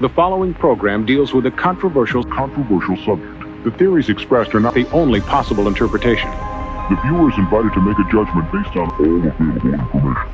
The following program deals with a controversial subject. The theories expressed are not the only possible interpretation. The viewer is invited to make a judgment based on all available information.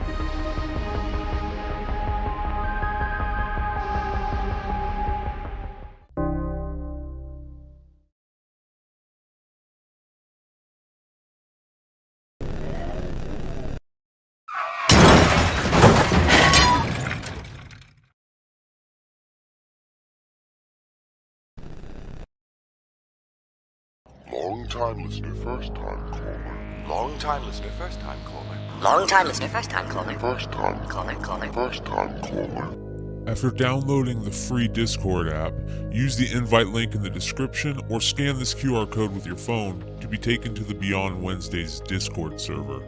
Long-time listener, first-time caller. Long-time listener, first-time caller. Long-time listener, first-time caller. First-time Caller. First-time caller. After downloading the free Discord app, use the invite link in the description or scan this QR code with your phone to be taken to the Beyond Wednesdays Discord server.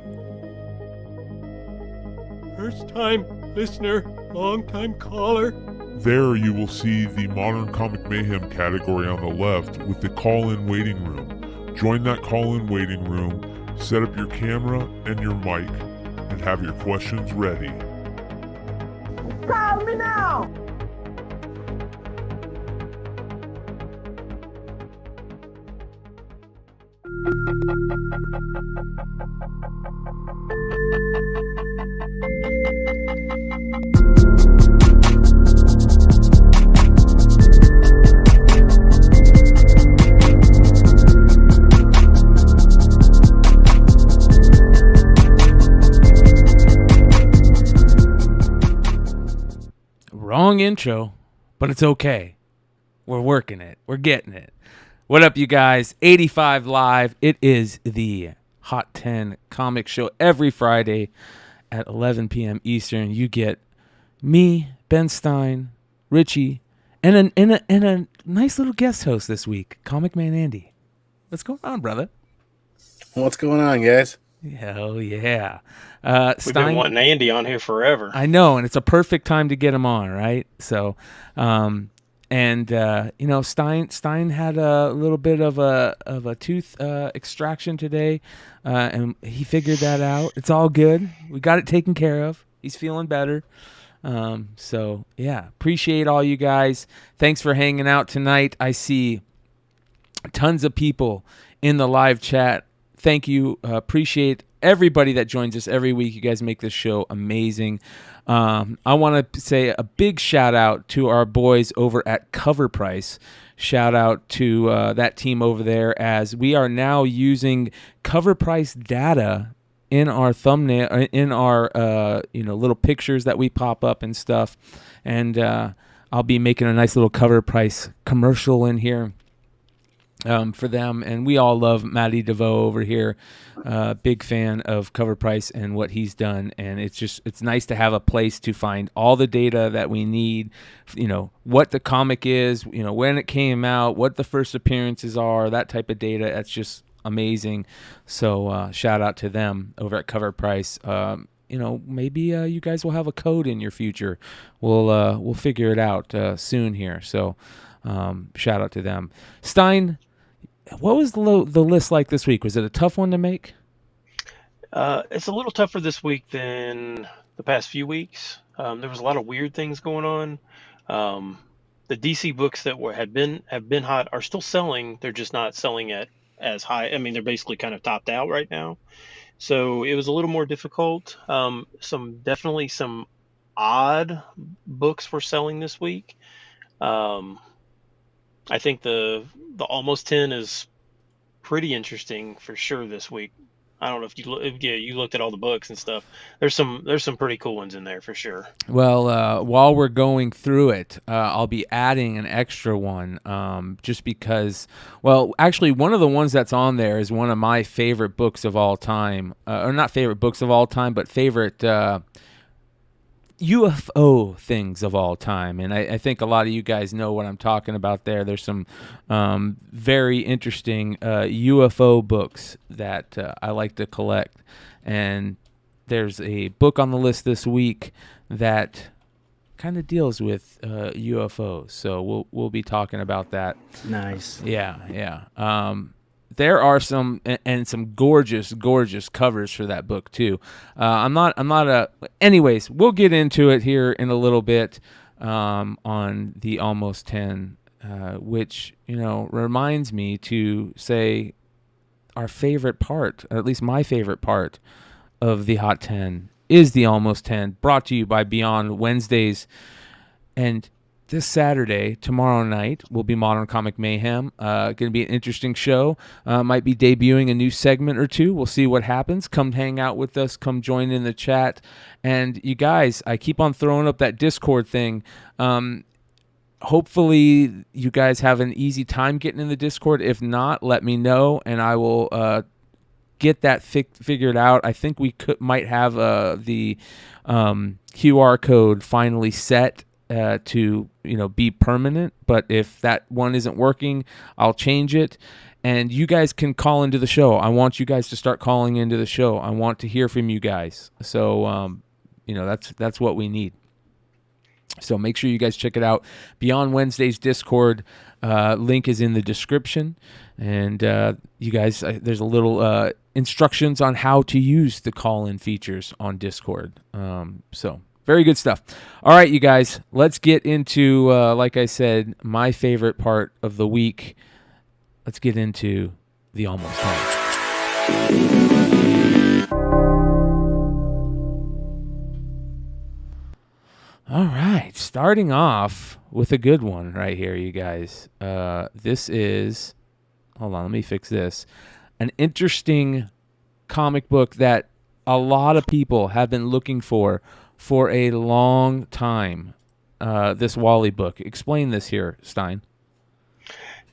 First-time listener, long-time caller. There you will see the Modern Comic Mayhem category on the left with the call-in waiting room. Join that call-in waiting room, set up your camera and your mic, and have your questions ready. Call me now! Wrong intro, but it's okay. We're working it. We're getting it. What up, you guys? 85 Live. It is the Hot 10 comic show every Friday at 11 p.m. Eastern. You get me, Ben Stein, Richie, and a nice little guest host this week, Comic Man Andy. What's going on, brother? What's going on, guys? Hell yeah. We've been wanting Andy on here forever. I know, and it's a perfect time to get him on, right? So, Stein had a little bit of a tooth extraction today, and he figured that out. It's all good. We got it taken care of. He's feeling better. So yeah, appreciate all you guys. Thanks for hanging out tonight. I see tons of people in the live chat. Thank you. Appreciate everybody that joins us every week. You guys make this show amazing. I want to say a big shout out to our boys over at Cover Price. Shout out to that team over there, as we are now using Cover Price data in our thumbnail, in our little pictures that we pop up and stuff. And I'll be making a nice little Cover Price commercial in here for them. And we all love Matty DeVoe over here. Big fan of Cover Price and what he's done. And it's nice to have a place to find all the data that we need, what the comic is, when it came out, what the first appearances are, that type of data. That's just amazing. So shout out to them over at Cover Price. Maybe you guys will have a code in your future. We'll figure it out soon here. So shout out to them. Stein, what was the list like this week? Was it a tough one to make? It's a little tougher this week than the past few weeks. There was a lot of weird things going on. The DC books that have been hot are still selling. They're just not selling at as high. I mean, they're basically kind of topped out right now. So it was a little more difficult. Definitely some odd books were selling this week. I think the Almost 10 is pretty interesting for sure this week. I don't know if you looked at all the books and stuff. There's some pretty cool ones in there for sure. Well, while we're going through it, I'll be adding an extra one, just because. Well, actually, one of the ones that's on there is one of my favorite books of all time, or not favorite books of all time, but favorite UFO things of all time. And I think a lot of you guys know what I'm talking about there. There's some very interesting UFO booos that I like to collect. And there's a book on the list this week that kind of deals with UFOs. So we'll be talking about that. Nice. Yeah. There are some gorgeous covers for that book too. Anyways, we'll get into it here in a little bit. on the Almost 10, which, reminds me to say our favorite part, or at least my favorite part of the Hot 10 is the Almost 10, brought to you by Beyond Wednesdays. And this Saturday, tomorrow night, will be Modern Comic Mayhem. Going to be an interesting show. Might be debuting a new segment or two. We'll see what happens. Come hang out with us. Come join in the chat. And you guys, I keep on throwing up that Discord thing. Hopefully you guys have an easy time getting in the Discord. If not, let me know, and I will get that figured out. I think we might have the QR code finally set to be permanent, but if that one isn't working, I'll change it. And you guys can call into the show. I want you guys to start calling into the show. I want to hear from you guys. So that's what we need. So make sure you guys check it out. Beyond Wednesday's Discord link is in the description, and you guys, there's a little instructions on how to use the call-in features on Discord. So very good stuff. All right, you guys, let's get into, like I said, my favorite part of the week. Let's get into the Almost 10. All right, starting off with a good one right here, you guys. This is, hold on, let me fix this. An interesting comic book that a lot of people have been looking for a long time. This Wally book. Explain this here, Stein.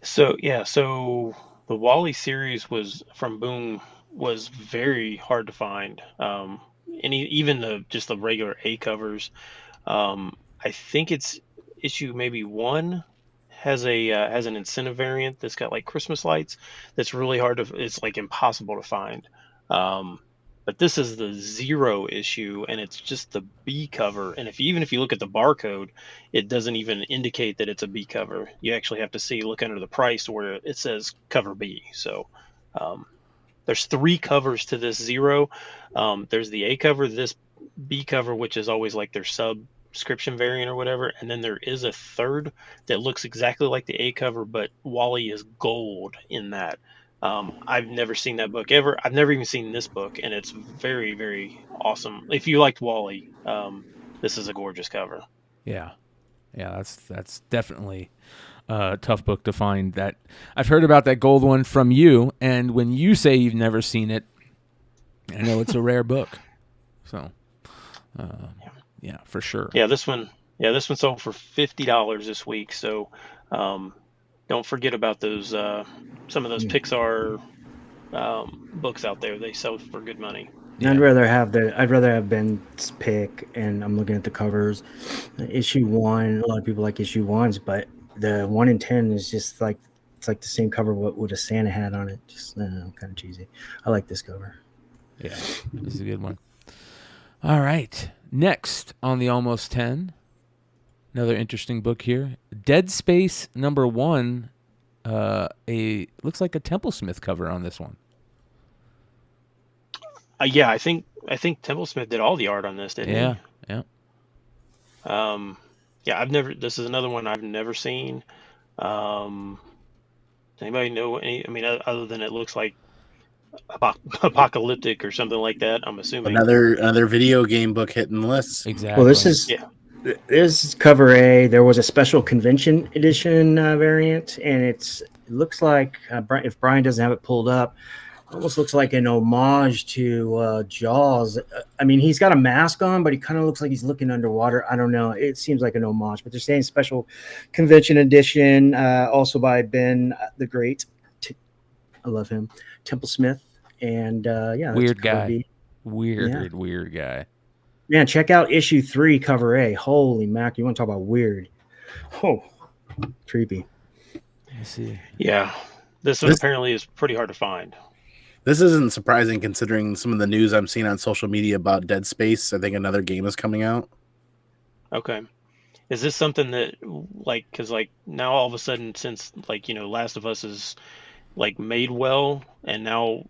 So the Wally series from Boom was very hard to find. Even just the regular A covers. I think it's issue maybe 1 has an incentive variant that's got like Christmas lights. That's really it's like impossible to find. But this is the 0 issue, and it's just the B cover. And even if you look at the barcode, it doesn't even indicate that it's a B cover. You actually have to look under the price where it says cover B. So there's 3 covers to this 0. There's the A cover, this B cover, which is always like their subscription variant or whatever, and then there is a third that looks exactly like the A cover, but Wally is gold in that. I've never seen that book ever. I've never even seen this book, and it's very, very awesome. If you liked Wally, this is a gorgeous cover. Yeah, that's definitely a tough book to find. That I've heard about that gold one from you, and when you say you've never seen it, I know it's a rare book. So, yeah, for sure. Yeah, this one sold for $50 this week. So, don't forget about those. Some of those Pixar books out there. They sell for good money. Yeah. I'd rather have Ben's pick, and I'm looking at the covers. Issue 1, a lot of people like issue 1s, but the 1 in 10 is just like it's like the same cover with a Santa hat on it. Just kind of cheesy. I like this cover. Yeah, this is a good one. All right, next on the Almost 10, another interesting book here. Dead Space #1. Looks like a Templesmith cover on this one. Yeah, I think Templesmith did all the art on this, didn't he? Yeah. This is another one I've never seen. Does anybody know any? I mean, other than it looks like apocalyptic or something like that, I'm assuming. Another video game book hitting the list. Exactly. Well, this is cover A. There was a special convention edition variant, and it looks like if Brian doesn't have it pulled up, almost looks like an homage to Jaws. I mean, he's got a mask on, but he kind of looks like he's looking underwater. I don't know. It seems like an homage, but they're saying special convention edition, also by Ben the Great. I love him. Templesmith, and weird guy. Weird guy. Man, check out issue 3, cover A. Holy mac! You want to talk about weird? Oh, creepy. I see. Yeah, this one apparently is pretty hard to find. This isn't surprising considering some of the news I'm seeing on social media about Dead Space. I think another game is coming out. Okay. Is this something that, because now all of a sudden, since, Last of Us is, made well, and now,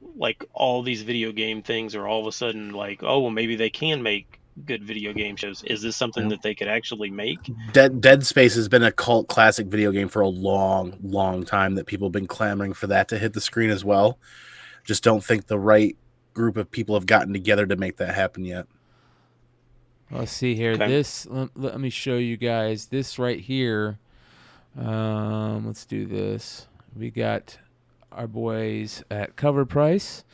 all these video game things are all of a sudden oh, well, maybe they can make good video game shows. Is this something that they could actually make? Dead Space has been a cult classic video game for a long time that people have been clamoring for that to hit the screen as well. Just don't think the right group of people have gotten together to make that happen yet. Let's see here. Okay. This, let me show you guys this right here. Let's do this. We got our boys at Cover Price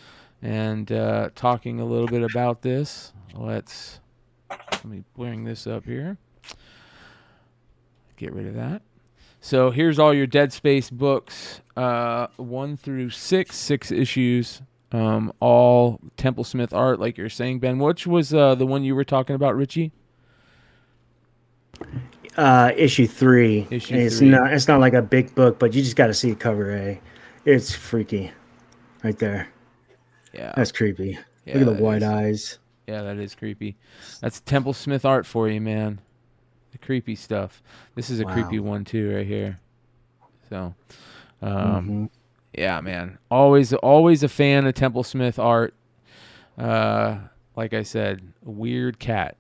and talking a little bit about this. Let me bring this up here. Get rid of that. So here's all your Dead Space books, 1 through 6 issues, all Temple Smith art, like you're saying, Ben. Which was the one you were talking about, Richie? Issue 3. Issue And it's 3. It's not like a big book, but you just got to see cover A. It's freaky, right there. Yeah, That's creepy. Yeah, Look at that the white is. eyes. Yeah, that is creepy. That's Temple Smith art for you, man. The creepy stuff. This is a Wow. creepy one too, right here. So, yeah, man. Always a fan of Temple Smith art. Like I said, weird cat.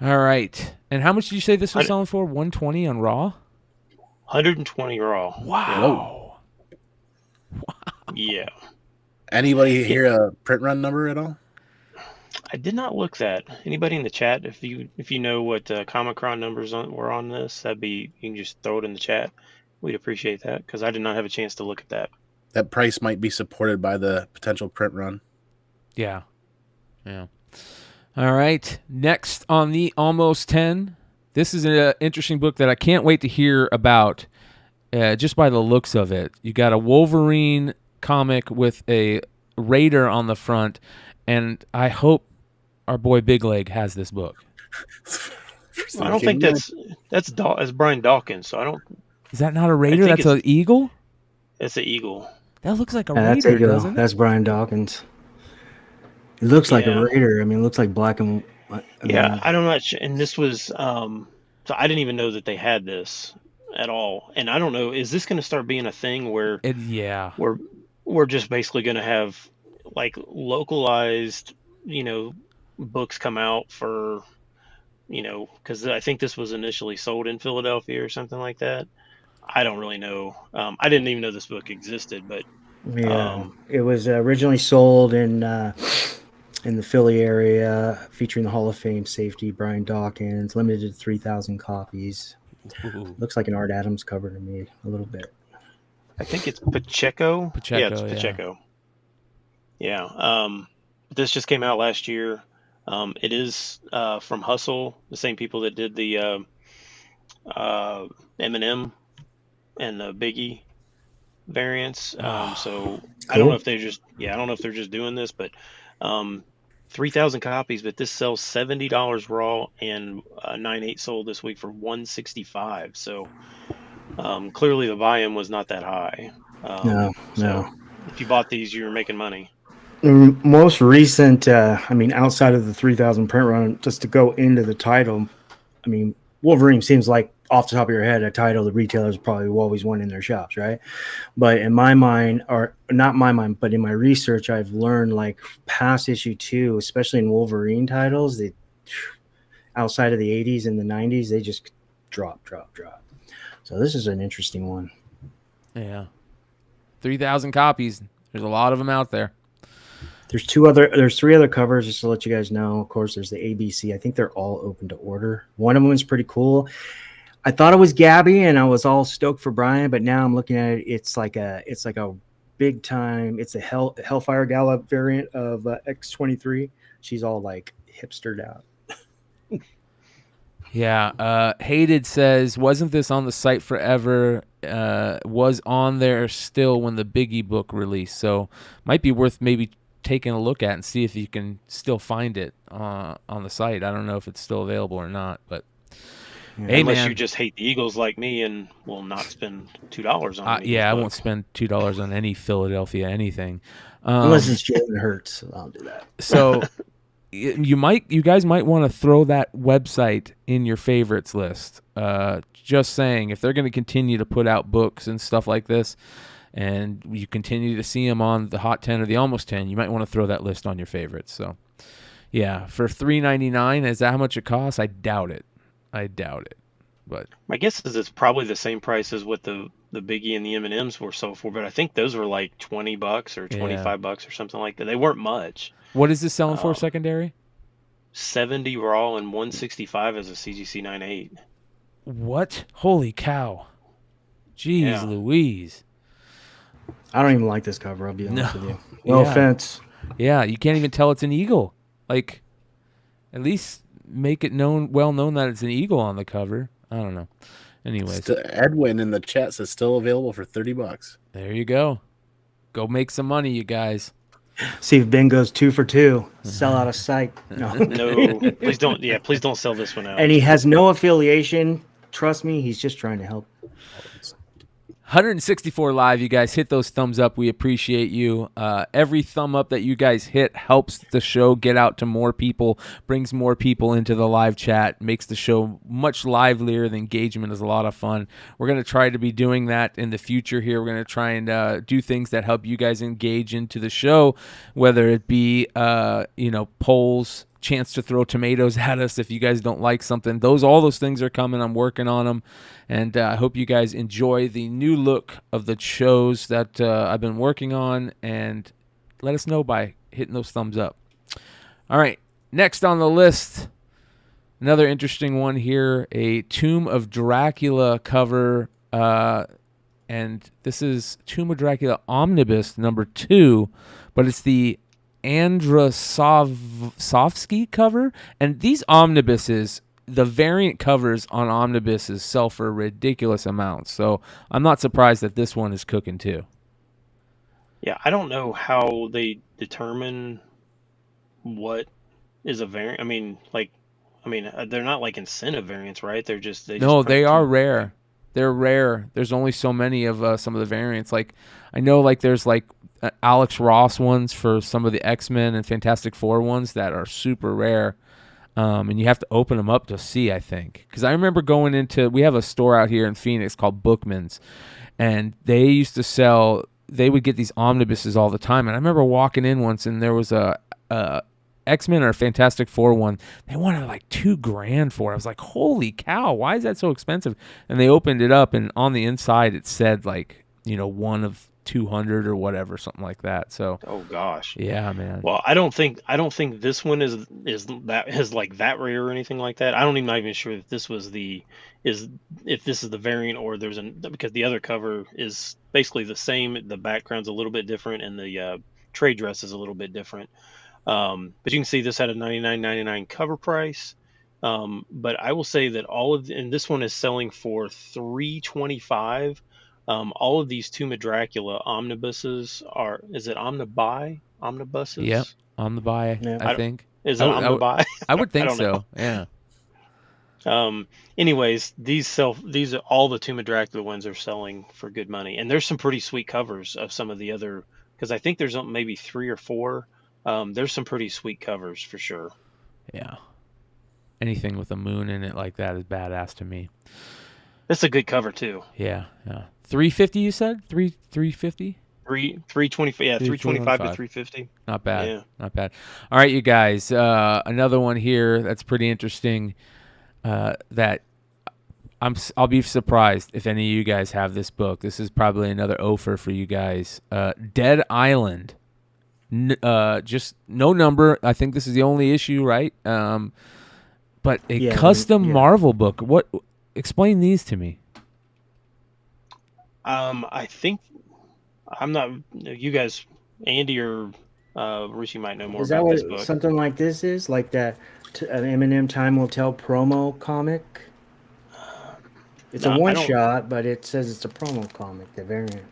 All right. And how much did you say this was selling for? 120 on Raw? 120 raw. Wow. Yeah. Anybody hear a print run number at all? I did not look that. Anybody in the chat, if you know what Comic-Con numbers were on this, you can just throw it in the chat. We'd appreciate that because I did not have a chance to look at that. That price might be supported by the potential print run. Yeah. All right. Next on the Almost 10. This is an interesting book that I can't wait to hear about just by the looks of it. You got a Wolverine comic with a Raider on the front, and I hope our boy Big Leg has this book. I don't think that's Brian Dawkins, so I don't. Is that not a Raider? That's an eagle? It's an eagle. That looks like a That's Raider, Eagle. doesn't it? That's Brian Dawkins. It looks like a Raider. I mean, it looks like black and white. I don't know. And this was, so I didn't even know that they had this at all. And I don't know, is this going to start being a thing where we're just basically going to have like localized, books come out for, because I think this was initially sold in Philadelphia or something like that. I don't really know. I didn't even know this book existed, but it was originally sold in the Philly area, featuring the Hall of Fame safety Brian Dawkins, limited to 3,000 copies. Ooh. Looks like an Art Adams cover to me, a little bit. I think it's Pacheco. Yeah, it's yeah. Pacheco. Yeah. This just came out last year. It is from Hustle, the same people that did the Eminem and the Biggie variants. So I don't know if they're just doing this, but 3,000 copies, but this sells $70 raw and 9/8 sold this week for $165. So clearly the volume was not that high. No. If you bought these, you were making money. Most recent, outside of the 3,000 print run, just to go into the title, Wolverine seems like, off the top of your head, a title the retailers probably always want in their shops, right? But in my mind, or not my mind, but in my research, I've learned like past issue 2, especially in Wolverine titles, they outside of the 80s and the 90s, they just drop. So this is an interesting one. Yeah. 3,000 copies. There's a lot of them out there. There's 3 other covers, just to let you guys know. Of course, there's the ABC. I think they're all open to order. One of them is pretty cool. I thought it was Gabby, and I was all stoked for Brian, but now I'm looking at it. It's like a big time. It's a Hellfire Gala variant of X-23. She's all like hipstered out. Yeah. Hated says, wasn't this on the site forever? Was on there still when the Biggie book released. So might be worth maybe taking a look at and see if you can still find it on the site. I don't know if it's still available or not, but hey, unless you just hate the Eagles like me and will not spend $2 on it. I won't spend $2 on any Philadelphia anything. Unless it's Jalen Hurts, I'll do that. So you guys might want to throw that website in your favorites list. Just saying, if they're going to continue to put out books and stuff like this, and you continue to see them on the Hot 10 or the Almost 10, you might want to throw that list on your favorites. So Yeah, for $3.99, is that how much it costs? I doubt it. But My guess is it's probably the same price as what the Biggie and the M&Ms were sold for, but I think those were like $20 or $25 or something like that. They weren't much. what is this selling for secondary? 70 raw and 165 as a CGC 9.8. What? Holy cow. Jeez Yeah. Louise. I don't even like this cover. I'll be honest with you. No Yeah. offense. Yeah, you can't even tell it's an eagle. Like, at least make it well known that it's an eagle on the cover. I don't know. Anyways, Edwin in the chat says still available for $30. there you go. Go make some money, you guys. See if Ben goes 2 for 2. Sell out of sight. No. No, please don't. Yeah, please don't sell this one out. And he has no affiliation. Trust me, he's just trying to help. 164 live, you guys. Hit those thumbs up. We appreciate you. Every thumb up that you guys hit helps the show get out to more people, brings more people into the live chat, makes the show much livelier. The engagement is a lot of fun. We're going to try to be doing that in the future here. We're going to try and do things that help you guys engage into the show, whether it be, polls, chance to throw tomatoes at us if you guys don't like something. All those things are coming. I'm working on them, and I hope you guys enjoy the new look of the shows that I've been working on, and let us know by hitting those thumbs up. All right, next on the list, another interesting one here, a Tomb of Dracula cover, and this is Tomb of Dracula Omnibus number 2, but it's the Andrasovsky cover, and these omnibuses, the variant covers on omnibuses sell for ridiculous amounts, so I'm not surprised that this one is cooking too. Yeah, I don't know how they determine what is a variant. They're not like incentive variants, right? They are rare. They're rare. There's only so many of some of the variants. Like, I know, like, there's like Alex Ross ones for some of the X-Men and Fantastic Four ones that are super rare, and you have to open them up to see, I think. Because I remember we have a store out here in Phoenix called Bookman's, and they used to they would get these omnibuses all the time, and I remember walking in once, and there was a X-Men or a Fantastic Four one. They wanted like $2,000 for it. I was like, holy cow, why is that so expensive? And they opened it up, and on the inside it said like, one of 200 or whatever, something like that. So, oh gosh, yeah, man. Well, I don't think this one is like that rare or anything like that. I'm not even sure if this is the variant, or because the other cover is basically the same. The background's a little bit different, and the trade dress is a little bit different. But you can see this had a $99.99 cover price. But I will say that and this one is selling for $325. All of these Tomb of Dracula omnibuses is it omnibuses? Yep, omnibuy. Yeah. I think. Is it omnibuy? I would think so. Yeah. Anyways, all the Tomb of Dracula ones are selling for good money, and there's some pretty sweet covers of some of the other, because I think there's maybe 3 or 4. There's some pretty sweet covers for sure. Yeah. Anything with a moon in it like that is badass to me. That's a good cover too. Yeah. $350, you said? $350? $325. Yeah, $325 to $350. Not bad. Yeah. Not bad. All right, you guys. Another one here that's pretty interesting. That I'll be surprised if any of you guys have this book. This is probably another offer for you guys. Dead Island. Just no number. I think this is the only issue, right? But custom Marvel book. Explain these to me. I think I'm not. You guys, Andy or Rishi might know more about this book. Something like this is like that an M&M Time Will Tell promo comic. It's a one shot, but it says it's a promo comic. The variant.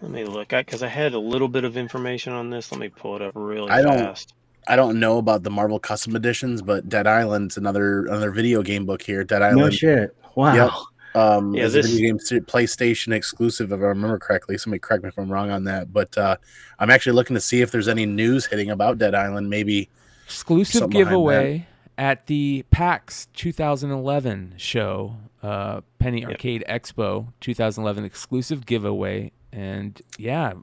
Let me look, because I had a little bit of information on this. Let me pull it up really fast. I don't know about the Marvel custom editions, but Dead Island's another video game book here. Dead Island. No shit. Wow. Yep. It's a video game PlayStation exclusive, if I remember correctly. Somebody correct me if I'm wrong on that. But I'm actually looking to see if there's any news hitting about Dead Island. Maybe exclusive giveaway at the PAX 2011 show, Penny Arcade Expo 2011 exclusive giveaway. And yeah,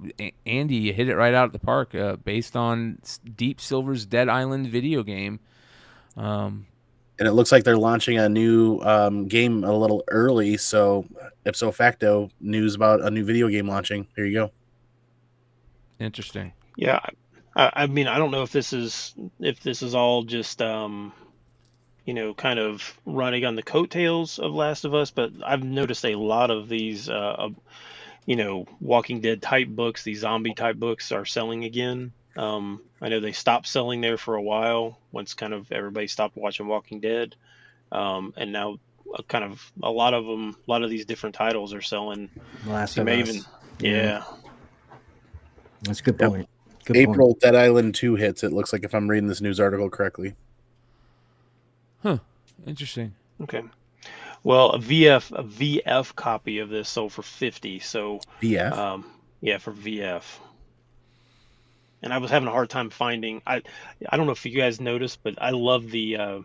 Andy, you hit it right out of the park. Based on Deep Silver's Dead Island video game. And it looks like they're launching a new game a little early. So ipso facto, news about a new video game launching. Here you go. Interesting. Yeah, I mean, I don't know if this is all just kind of running on the coattails of Last of Us, but I've noticed a lot of these Walking Dead type books, these zombie type books are selling again. I know they stopped selling there for a while once kind of everybody stopped watching Walking Dead, and now kind of a lot of these different titles are selling. Last of Us. Yeah. That's a good point. Good April point. Dead Island 2 hits, it looks like, if I'm reading this news article correctly. Huh. Interesting. Okay. Well, a VF copy of this sold for $50. So VF? Yeah, for VF. And I was having a hard time finding. I don't know if you guys noticed, but I love the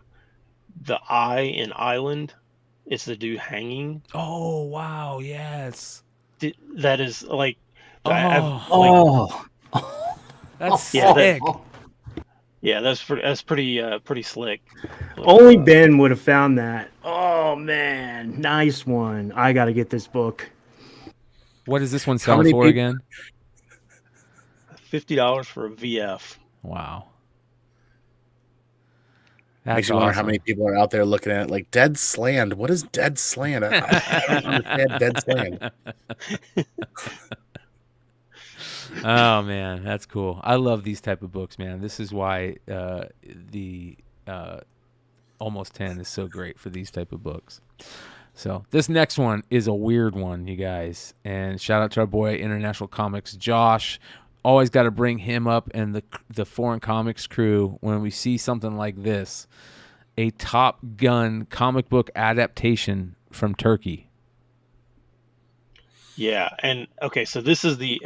eye in Island. It's the dude hanging. Oh wow! Yes. That is like. That's sick. Yeah, that's pretty slick. Only Ben would have found that. Oh man, nice one. I got to get this book. What is this one selling for again? $50 for a VF. Wow. Makes you wonder how many people are out there looking at it like Dead Sland. What is Dead Sland? I don't understand Dead Sland. Oh man, that's cool. I love these type of books, man. This is why the Almost 10 is so great for these type of books. So this next one is a weird one, you guys. And shout out to our boy International Comics, Josh. Always got to bring him up and the Foreign Comics crew when we see something like this. A Top Gun comic book adaptation from Turkey. Yeah, and okay, so this is the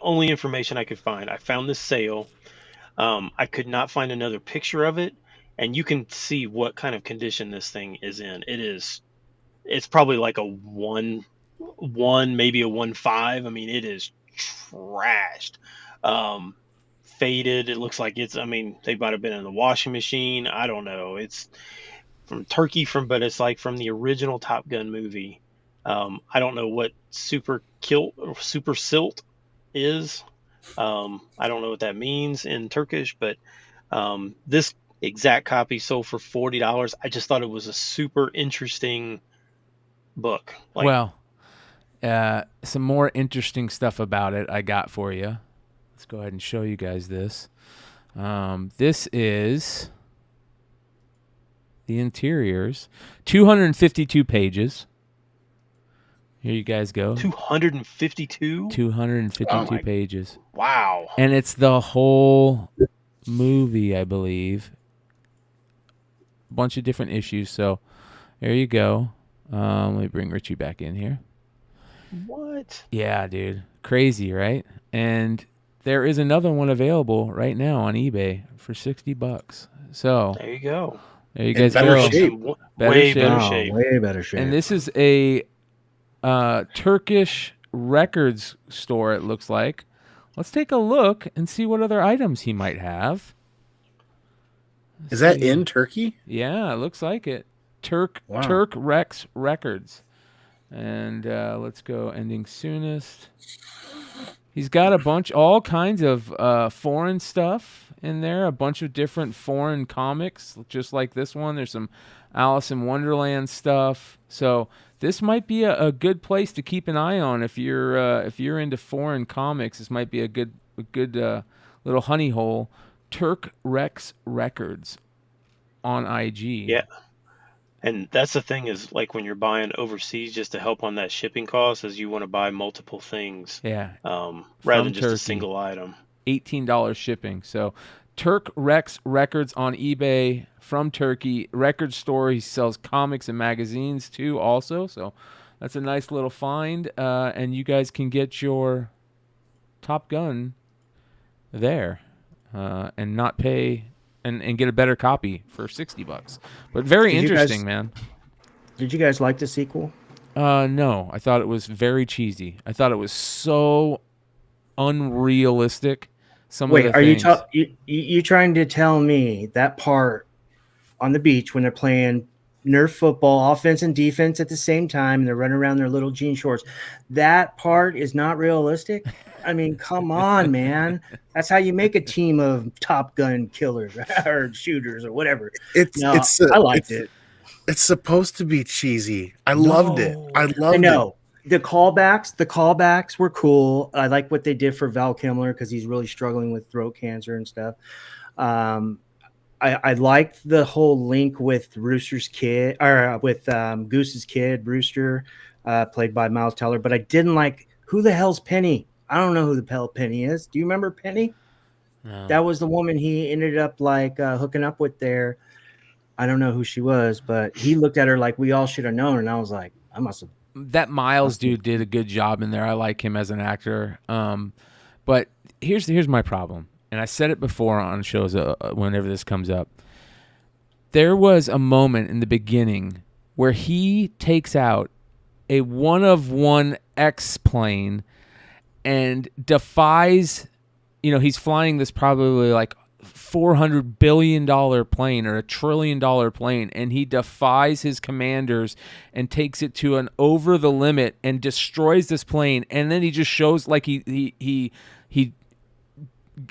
only information I could find. I found this sale. I could not find another picture of it, and you can see what kind of condition this thing is in. It's probably like a 1, maybe a 1.5. I mean, it is trashed, faded. It looks like they might have been in the washing machine. I don't know. It's from Turkey, but it's like from the original Top Gun movie. I don't know what super silt is. I don't know what that means in Turkish, but this exact copy sold for $40. I just thought it was a super interesting book. Some more interesting stuff about it I got for you. Let's go ahead and show you guys this. This is the interiors, 252 pages. Here you guys go. 252? 252 pages. Wow. And it's the whole movie, I believe. A bunch of different issues. So there you go. Let me bring Richie back in here. What? Yeah, dude. Crazy, right? And there is another one available right now on eBay for $60. So there you go. There you guys better go. Shape. Way better shape. Way better shape. And this is a Turkish records store, it looks like. Let's take a look and see what other items he might have. Is that in Turkey? Yeah, it looks like it. Turk Rex Records. And let's go ending soonest. He's got all kinds of foreign stuff in there, a bunch of different foreign comics, just like this one. There's some Alice in Wonderland stuff. So this might be a good place to keep an eye on if you're into foreign comics. This might be a good little honey hole. Turk Rex Records on IG. Yeah. And that's the thing is, like, when you're buying overseas, just to help on that shipping cost, is you want to buy multiple things. Yeah. Rather than just a single item. $18 shipping. So Turk Rex Records on eBay from Turkey. Record store. He sells comics and magazines too also. So that's a nice little find. And you guys can get your Top Gun there and not pay and get a better copy for $60. But very interesting, man. Did you guys like the sequel? No, I thought it was very cheesy. I thought it was so unrealistic. Some of Wait, the are you, things. you trying to tell me that part on the beach when they're playing Nerf football, offense and defense at the same time, and they're running around in their little jean shorts, that part is not realistic? I mean, come on, man. That's how you make a team of Top Gun killers or shooters or whatever. It's No, it's I liked it. it's supposed to be cheesy. I loved it. I No. loved I it. know. The callbacks were cool. I like what they did for Val Kilmer because he's really struggling with throat cancer and stuff. Um, I liked the whole link with Rooster's kid, or with Goose's kid, Rooster, played by Miles Teller. But I didn't like, who the hell's Penny? I don't know who the hell Penny is. Do you remember Penny? No. That was the woman he ended up like hooking up with there. I don't know who she was, but he looked at her like we all should have known, and I was like, I must have. That Miles dude did a good job in there. I like him as an actor. But here's my problem, and I said it before on shows whenever this comes up. There was a moment in the beginning where he takes out a one-of-one X-plane and defies, he's flying this probably like $400 billion plane or $1 trillion plane, and he defies his commanders and takes it to an over the limit and destroys this plane. And then he just shows like he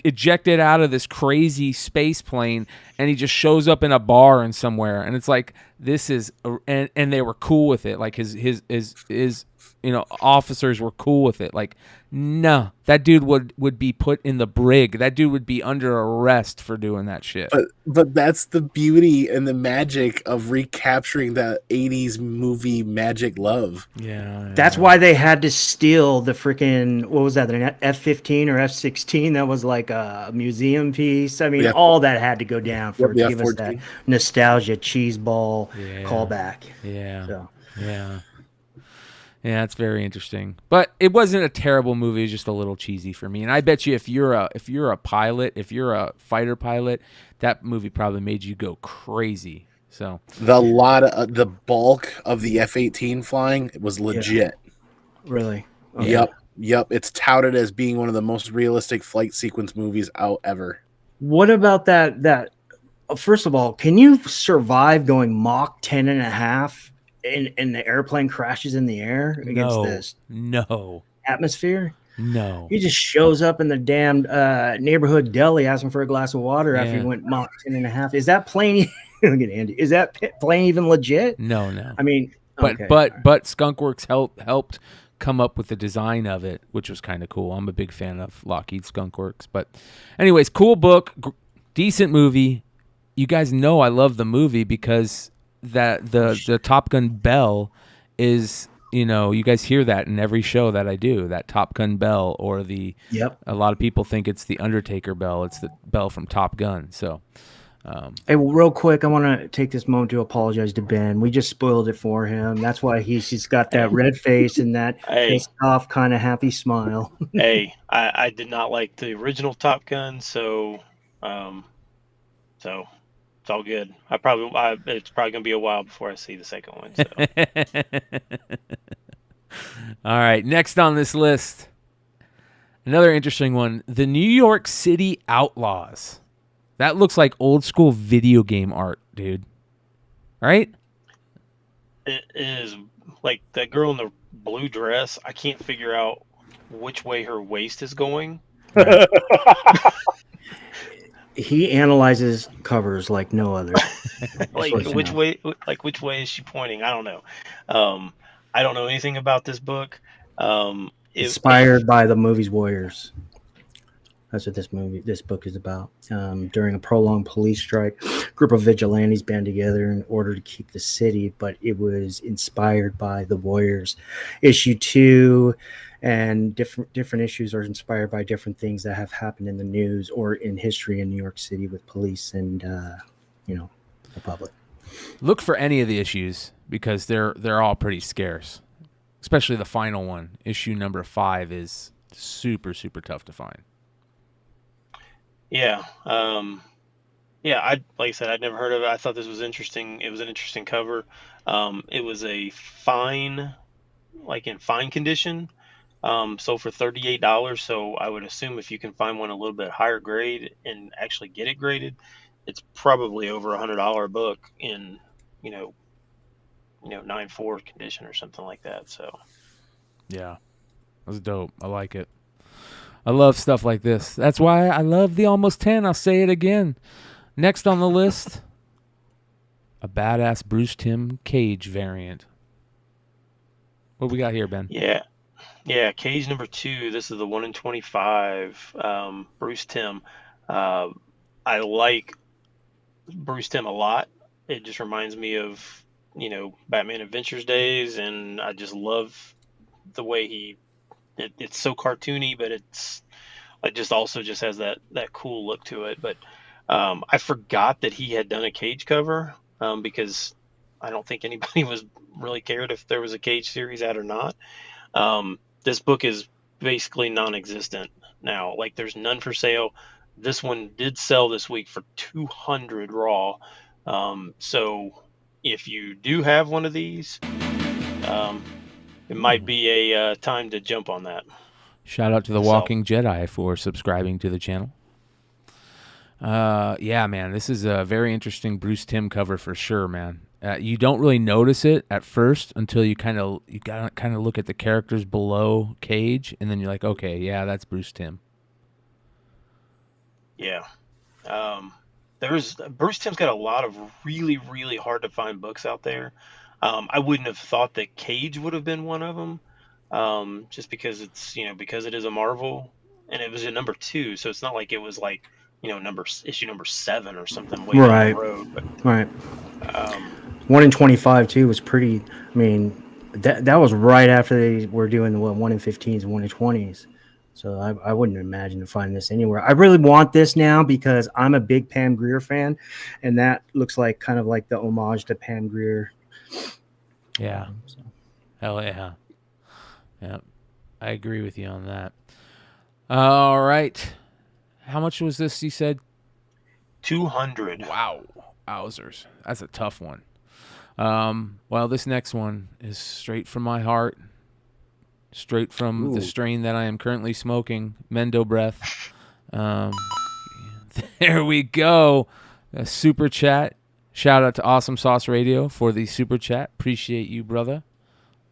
ejected out of this crazy space plane, and he just shows up in a bar and somewhere, and it's like, this is and they were cool with it. Like his officers were cool with it. Like, no, that dude would be put in the brig. That dude would be under arrest for doing that shit. But that's the beauty and the magic of recapturing that 80s movie magic love. Yeah. That's why they had to steal the freaking, what was that, an F-15 or F-16? That was like a museum piece. I mean, Yeah. all that had to go down for Yeah, to give us that 14. nostalgia cheese ball callback. Yeah. So. Yeah, it's very interesting. But it wasn't a terrible movie, it was just a little cheesy for me. And I bet you if you're a pilot, if you're a fighter pilot, that movie probably made you go crazy. So the bulk of the F-18 flying was legit. Really? Okay. Yep. It's touted as being one of the most realistic flight sequence movies out ever. What about that first of all, can you survive going Mach 10 and a half and the airplane crashes in the air against this atmosphere? No. He just shows up in the damn neighborhood deli asking for a glass of water after he went Mach 10 and a half. Is that plane? Look at Andy. Is that plane even legit? No. I mean, but okay. but Skunkworks helped come up with the design of it, which was kind of cool. I'm a big fan of Lockheed Skunkworks. But anyways, cool book, decent movie. You guys know I love the movie because that the Top Gun bell is, you guys hear that in every show that I do, that Top Gun bell, or a lot of people think it's the Undertaker bell. It's the bell from Top Gun. So hey, well, real quick, I want to take this moment to apologize to Ben. We just spoiled it for him. That's why he's got that red face and that pissed off kind of happy smile. Hey, I did not like the original Top Gun, so it's all good. It's probably gonna be a while before I see the second one. So. All right, next on this list, another interesting one: the New York City Outlaws. That looks like old school video game art, dude. Right? It is like that girl in the blue dress. I can't figure out which way her waist is going. He analyzes covers like no other. Which way is she pointing? I don't know. I don't know anything about this book. Inspired by the movie's Warriors. That's what this book is about. During a prolonged police strike, a group of vigilantes band together in order to keep the city, but it was inspired by the Warriors. Issue 2 and different issues are inspired by different things that have happened in the news or in history in New York City with police and the public. Look for any of the issues because they're all pretty scarce, especially the final one. Issue number 5 is super, super tough to find. Yeah. Like I said, I'd never heard of it. I thought this was interesting. It was an interesting cover. It was a fine like in fine condition, sold for $38. So I would assume if you can find one a little bit higher grade and actually get it graded, it's probably over $100 book in, you know, 9.4 condition or something like that. So Yeah, that's dope. I like it. I love stuff like this. That's why I love the Almost 10. I'll say it again. Next on the list, a badass Bruce Timm Cage variant. What we got here, Ben? yeah, Cage number 2. This is the 1 in 25. Bruce Timm. I like Bruce Timm a lot. It just reminds me of, Batman Adventures days, and I just love the way it's so cartoony, but it just also just has that cool look to it. But I forgot that he had done a Cage cover, because I don't think anybody was really cared if there was a Cage series out or not. This book is basically non-existent now. Like, there's none for sale. This one did sell this week for 200 raw. So if you do have one of these, it might be a time to jump on that. Shout out to the Walking Jedi for subscribing to the channel. Yeah, man, this is a very interesting Bruce Timm cover for sure, man. You don't really notice it at first until you gotta kind of look at the characters below Cage, and then you're like, okay, yeah, that's Bruce Timm. Yeah. Bruce Timm's got a lot of really, really hard to find books out there. I wouldn't have thought that Cage would have been one of them, just because it's, because it is a Marvel, and it was a number 2, so it's not like it was like, issue number 7 or something way down the road. But, right. 1 in 25 too was pretty. I mean, that was right after they were doing the 1 in 15s and 1 in 20s. So I wouldn't imagine to find this anywhere. I really want this now because I'm a big Pam Grier fan, and that looks like kind of like the homage to Pam Grier. Yeah. Hell yeah. Yeah. I agree with you on that. All right. How much was this, you said? 200. Wow. Wowzers. That's a tough one. Well, this next one is straight from my heart. Straight from the strain that I am currently smoking, Mendo Breath. There we go. A super chat. Shout out to Awesome Sauce Radio for the super chat. Appreciate you, brother.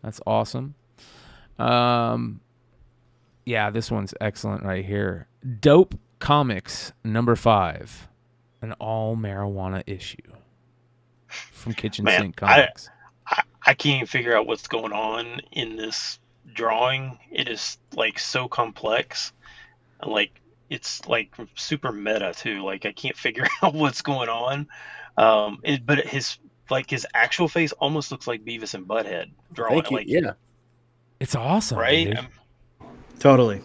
That's awesome. Yeah, this one's excellent right here. Dope Comics number 5, an all marijuana issue from Kitchen Sink Comics. I can't even figure out what's going on in this drawing. It is like so complex, and like it's like super meta too. Like, I can't figure out what's going on. But his actual face almost looks like Beavis and Butthead drawing. Yeah, it's awesome, right? Totally.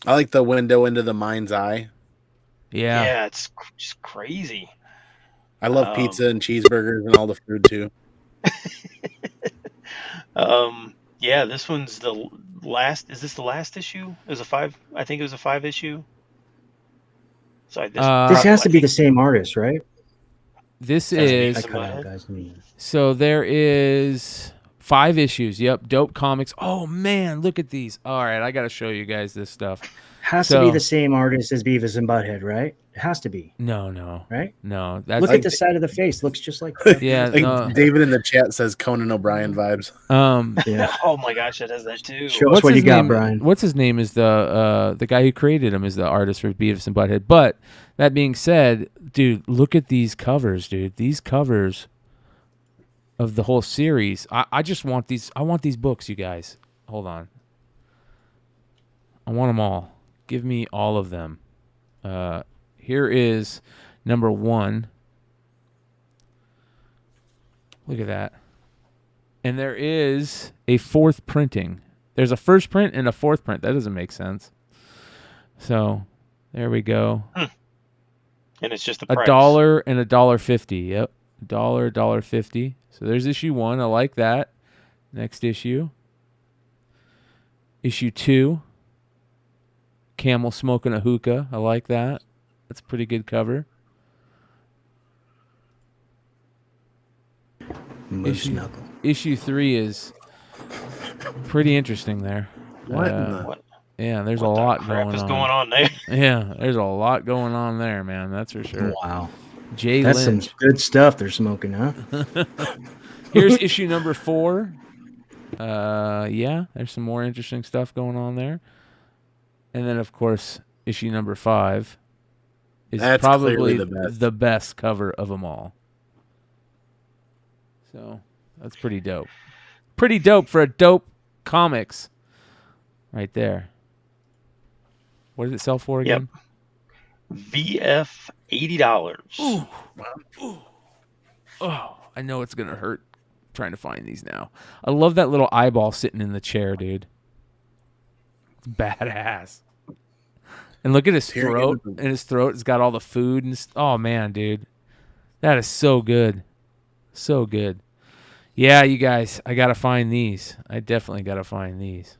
I like the window into the mind's eye. Yeah, it's just crazy. I love pizza and cheeseburgers and all the food too. Yeah, this one's the last. Is this the last issue? It was a 5. I think it was a 5 issue. Sorry, this has to be the same artist, right? This is. So there is 5 issues. Yep, Dope Comics. Oh man, look at these. All right, I got to show you guys this stuff. Has to be the same artist as Beavis and Butthead, right? It has to be. No. Right? No. Look at the side of the face. Looks just like that. Yeah. No. David in the chat says Conan O'Brien vibes. Yeah. Oh my gosh, it has that too. Show us what you got, Brian. What's his name? Is the guy who created him is the artist for Beavis and Butthead. But that being said, dude, look at these covers, dude. These covers of the whole series. I just want these. I want these books, you guys. Hold on. I want them all. Give me all of them. Here is number 1. Look at that. And there is a 4th printing. There's a first print and a 4th print. That doesn't make sense. So there we go. And it's just the price. $1 and $1.50. Yep. $1, $1.50. So there's issue 1. I like that. Next issue. Issue 2. Camel smoking a hookah. I like that. That's a pretty good cover. Moose knuckle. Issue 3 is Pretty interesting there. What in the? What Yeah, there's what a the lot crap going is on. going on there? Yeah, there's a lot going on there, man. That's for sure. Wow. Jay That's Lynch. some good stuff they're smoking, huh? Here's issue number 4. Yeah, there's some more interesting stuff going on there. And then, of course, issue number 5 is That's probably clearly the best. cover of them all. So that's pretty dope. Pretty dope for a dope comics right there. What did it sell for again? VF $80. Oh, I know it's going to hurt trying to find these now. I love that little eyeball sitting in the chair, dude. It's badass. And look at his throat. And his throat has got all the food. Oh, man, dude. That is so good. So good. Yeah, you guys, I got to find these. I definitely got to find these.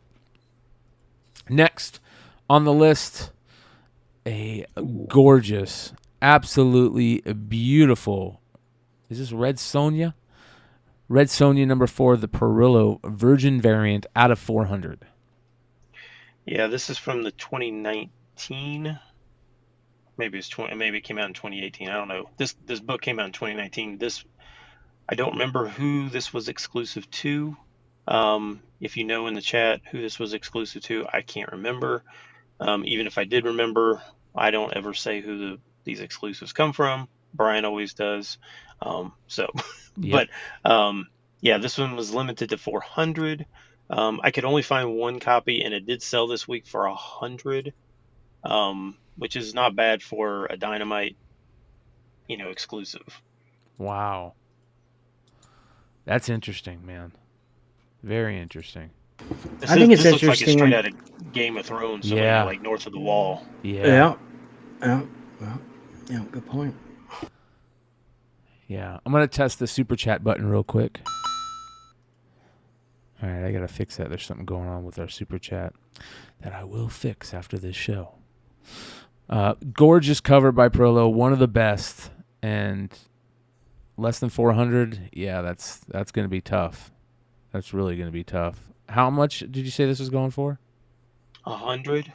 Next on the list, a gorgeous, absolutely beautiful. Is this Red Sonja? Red Sonja number 4, the Perillo Virgin variant out of 400. Yeah, this is from the 2019. Maybe it's 20. Maybe it came out in 2018. I don't know. This book came out in 2019. I don't remember who this was exclusive to. If you know in the chat who this was exclusive to, I can't remember. Even if I did remember, I don't ever say who these exclusives come from. Brian always does. Yep. But yeah, this one was limited to 400. I could only find one copy, and it did sell this week for 100, which is not bad for a Dynamite, exclusive. Wow. That's interesting, man. Very interesting. I think it's this looks like it's interesting straight when- out of Game of Thrones. Yeah. Like North of the Wall. Yeah. Yeah, good point. Yeah. I'm going to test the super chat button real quick. All right, I got to fix that. There's something going on with our super chat that I will fix after this show. Gorgeous cover by Perillo, one of the best, and less than 400. Yeah, that's going to be tough. That's really going to be tough. How much did you say this was going for? 100.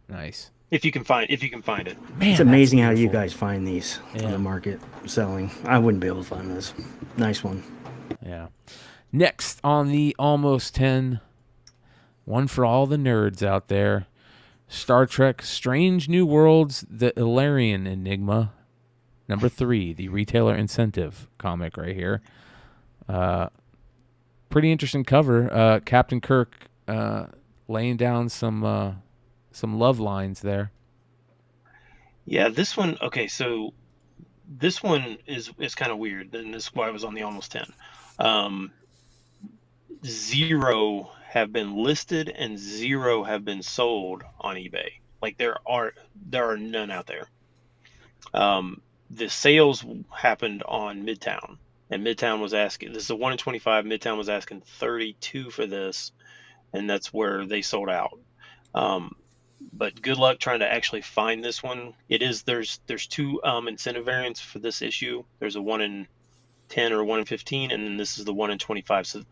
Nice. If you can find it. Man, It's amazing that's how you beautiful. guys find these Yeah. on the market selling. I wouldn't be able to find this. Nice one. Yeah. Next on the almost 10, one for all the nerds out there. Star Trek Strange New Worlds, the Illyrian Enigma, number 3, the retailer incentive comic right here. Pretty interesting cover. Captain Kirk laying down some love lines there. Yeah, this one. Okay, so this one is kind of weird, and this is why I was on the almost 10. 0 have been listed and 0 have been sold on eBay. Like there are none out there. The sales happened on Midtown, and Midtown was asking. This is a 1 in 25. Midtown was asking 32 for this, and that's where they sold out. But good luck trying to actually find this one. There's 2 incentive variants for this issue. There's a 1 in 10 or 1 in 15, and then this is the 1 in 25. So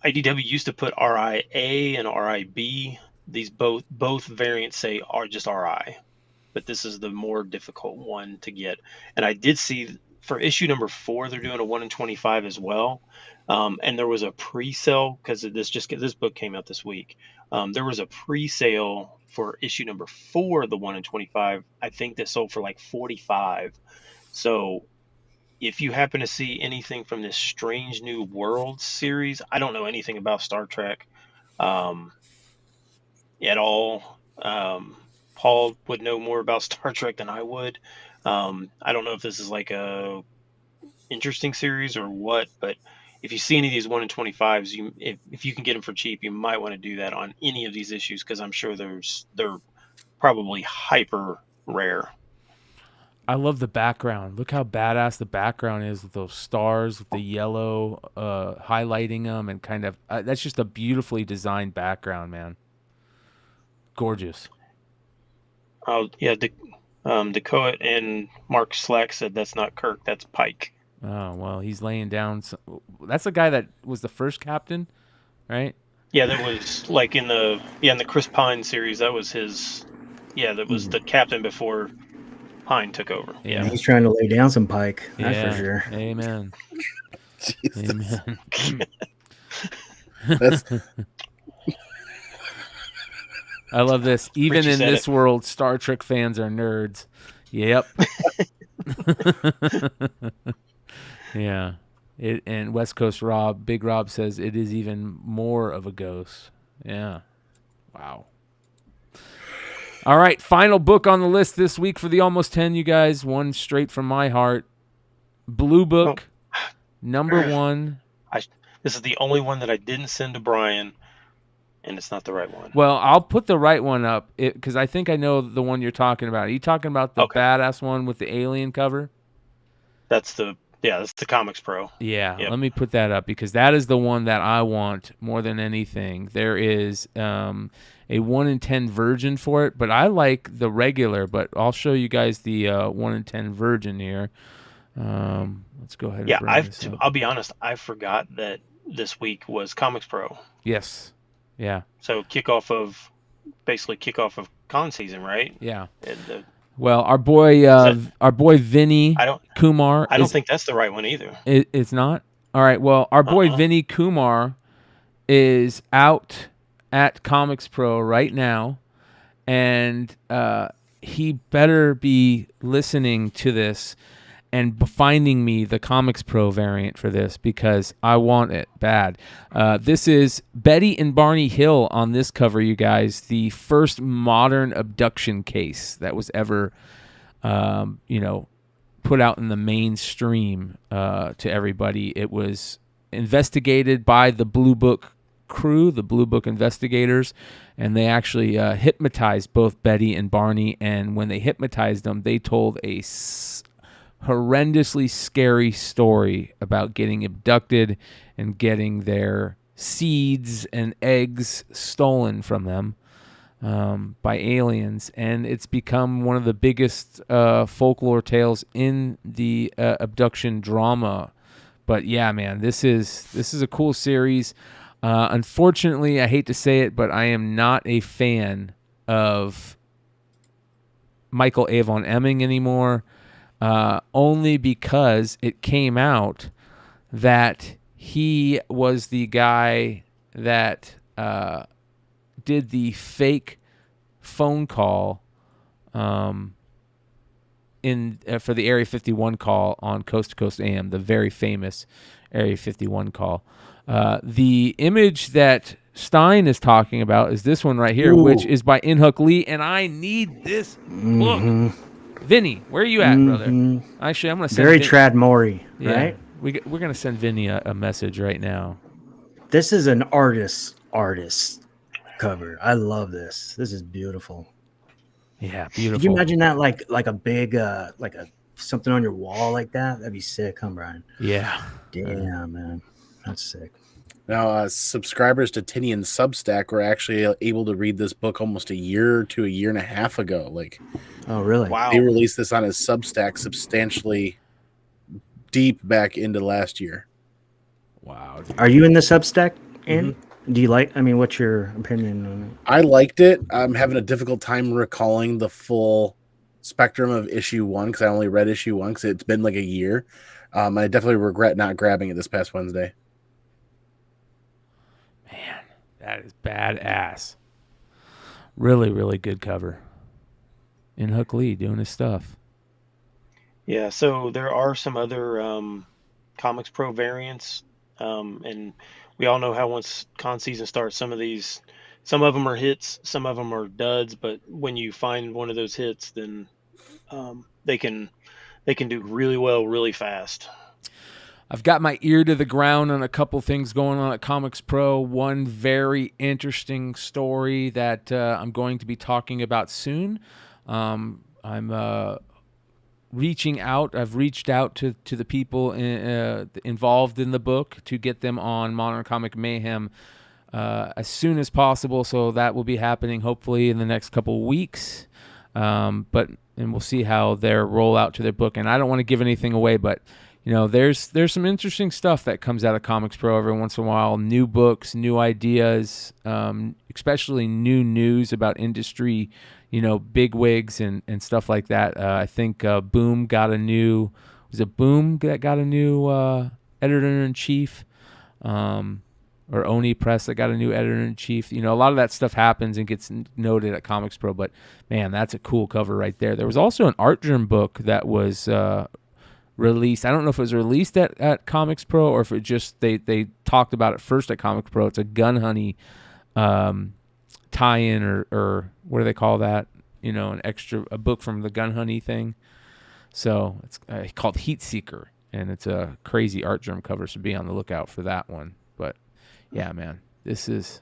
IDW used to put RIA and RIB. These both variants say are just RI, but this is the more difficult one to get. And I did see for issue number 4 they're doing a 1 in 25 as well. And there was a pre-sale because this book came out this week. There was a pre-sale for issue number 4, the 1 in 25. I think that sold for like 45. So if you happen to see anything from this Strange New Worlds series, I don't know anything about Star Trek at all. Paul would know more about Star Trek than I would. I don't know if this is like a interesting series or what, but if you see any of these 1 in 25s, if you can get them for cheap, you might want to do that on any of these issues because I'm sure they're probably hyper rare. I love the background. Look how badass the background is with those stars, with the yellow highlighting them, and kind of that's just a beautifully designed background, man. Gorgeous. Oh yeah, Dakota and Mark Slack said that's not Kirk, that's Pike. Oh, well, he's laying down. That's the guy that was the first captain, right? Yeah, that was like in the Chris Pine series. That was his. Yeah, that was the captain before Pine took over. Yeah. He's trying to lay down some pike. That's for Yeah. sure. Amen. Jesus. Amen. That's I love this. Even Richie in said this it. world, Star Trek fans are nerds. Yep. Yeah. And West Coast Rob, Big Rob says it is even more of a ghost. Yeah. Wow. All right, final book on the list this week for the Almost 10, you guys. One straight from my heart. Blue Book, number 1. This is the only one that I didn't send to Brian, and it's not the right one. Well, I'll put the right one up because I think I know the one you're talking about. Are you talking about the badass one with the alien cover? That's the Comics Pro. Yeah, Yep. Let me put that up because that is the one that I want more than anything. There is a 1 in 10 Virgin for it, but I like the regular. But I'll show you guys the 1 in 10 Virgin here. Let's go ahead. And I'll be honest. I forgot that this week was Comics Pro. Yes. Yeah. So kickoff of con season, right? Yeah. And, well, our boy Vinny Kumar. I don't think that's the right one either. It's not? All right. Well, our boy Vinny Kumar is out at Comics Pro right now, and he better be listening to this and finding me the Comics Pro variant for this because I want it bad. This is Betty and Barney Hill on this cover, you guys. The first modern abduction case that was ever, put out in the mainstream to everybody. It was investigated by the Blue Book crew, the Blue Book investigators, and they actually hypnotized both Betty and Barney. And when they hypnotized them, they told a horrendously scary story about getting abducted and getting their seeds and eggs stolen from them by aliens, and it's become one of the biggest folklore tales in the abduction drama. But yeah, man, this is a cool series. Unfortunately, I hate to say it, but I am not a fan of Michael Avon Emming anymore. Only because it came out that he was the guy that did the fake phone call for the Area 51 call on Coast to Coast AM, the very famous Area 51 call. The image that Stein is talking about is this one right here, which is by Inhook Lee, and I need this book. Vinny, where are you at, brother? Actually, I'm going to send Very Trad Mori, right? We're going to send Vinny a message right now. This is an artist cover. I love this. This is beautiful. Yeah, beautiful. Could you imagine that like a big something on your wall like that? That'd be sick, huh, Brian? Yeah. Damn, man. That's sick. Now, subscribers to Tinian's Substack were actually able to read this book almost a year to a year and a half ago. Oh, really? Wow. They released this on his Substack substantially deep back into last year. Wow. Are you in the Substack, Andy? Mm-hmm. Do you what's your opinion on it? I liked it. I'm having a difficult time recalling the full spectrum of issue 1 because I only read issue 1 because it's been like a year. I definitely regret not grabbing it this past Wednesday. Man, that is badass. Really, really good cover. Inhook Lee doing his stuff. Yeah, so there are some other Comics Pro variants, and we all know how once con season starts, some of them are hits, some of them are duds, but when you find one of those hits, then they can do really well really fast. I've got my ear to the ground on a couple things going on at Comics Pro. One very interesting story that I'm going to be talking about soon. I'm reaching out. I've reached out to the people involved in the book to get them on Modern Comic Mayhem as soon as possible. So that will be happening hopefully in the next couple weeks. And we'll see how their rollout to their book. And I don't want to give anything away, but there's some interesting stuff that comes out of Comics Pro every once in a while. New books, new ideas, especially new news about industry, big wigs and stuff like that. I think Boom got a new, was it Boom that got a new editor-in-chief? Or Oni Press that got a new editor-in-chief. A lot of that stuff happens and gets noted at Comics Pro, but man, that's a cool cover right there. There was also an Art Germ book that was released. I don't know if it was released at Comics Pro or if it just they talked about it first at Comics Pro. It's a Gun Honey tie-in or what do they call that? A book from the Gun Honey thing. So it's called Heat Seeker, and it's a crazy Art Germ cover, so be on the lookout for that one. But yeah, man, this is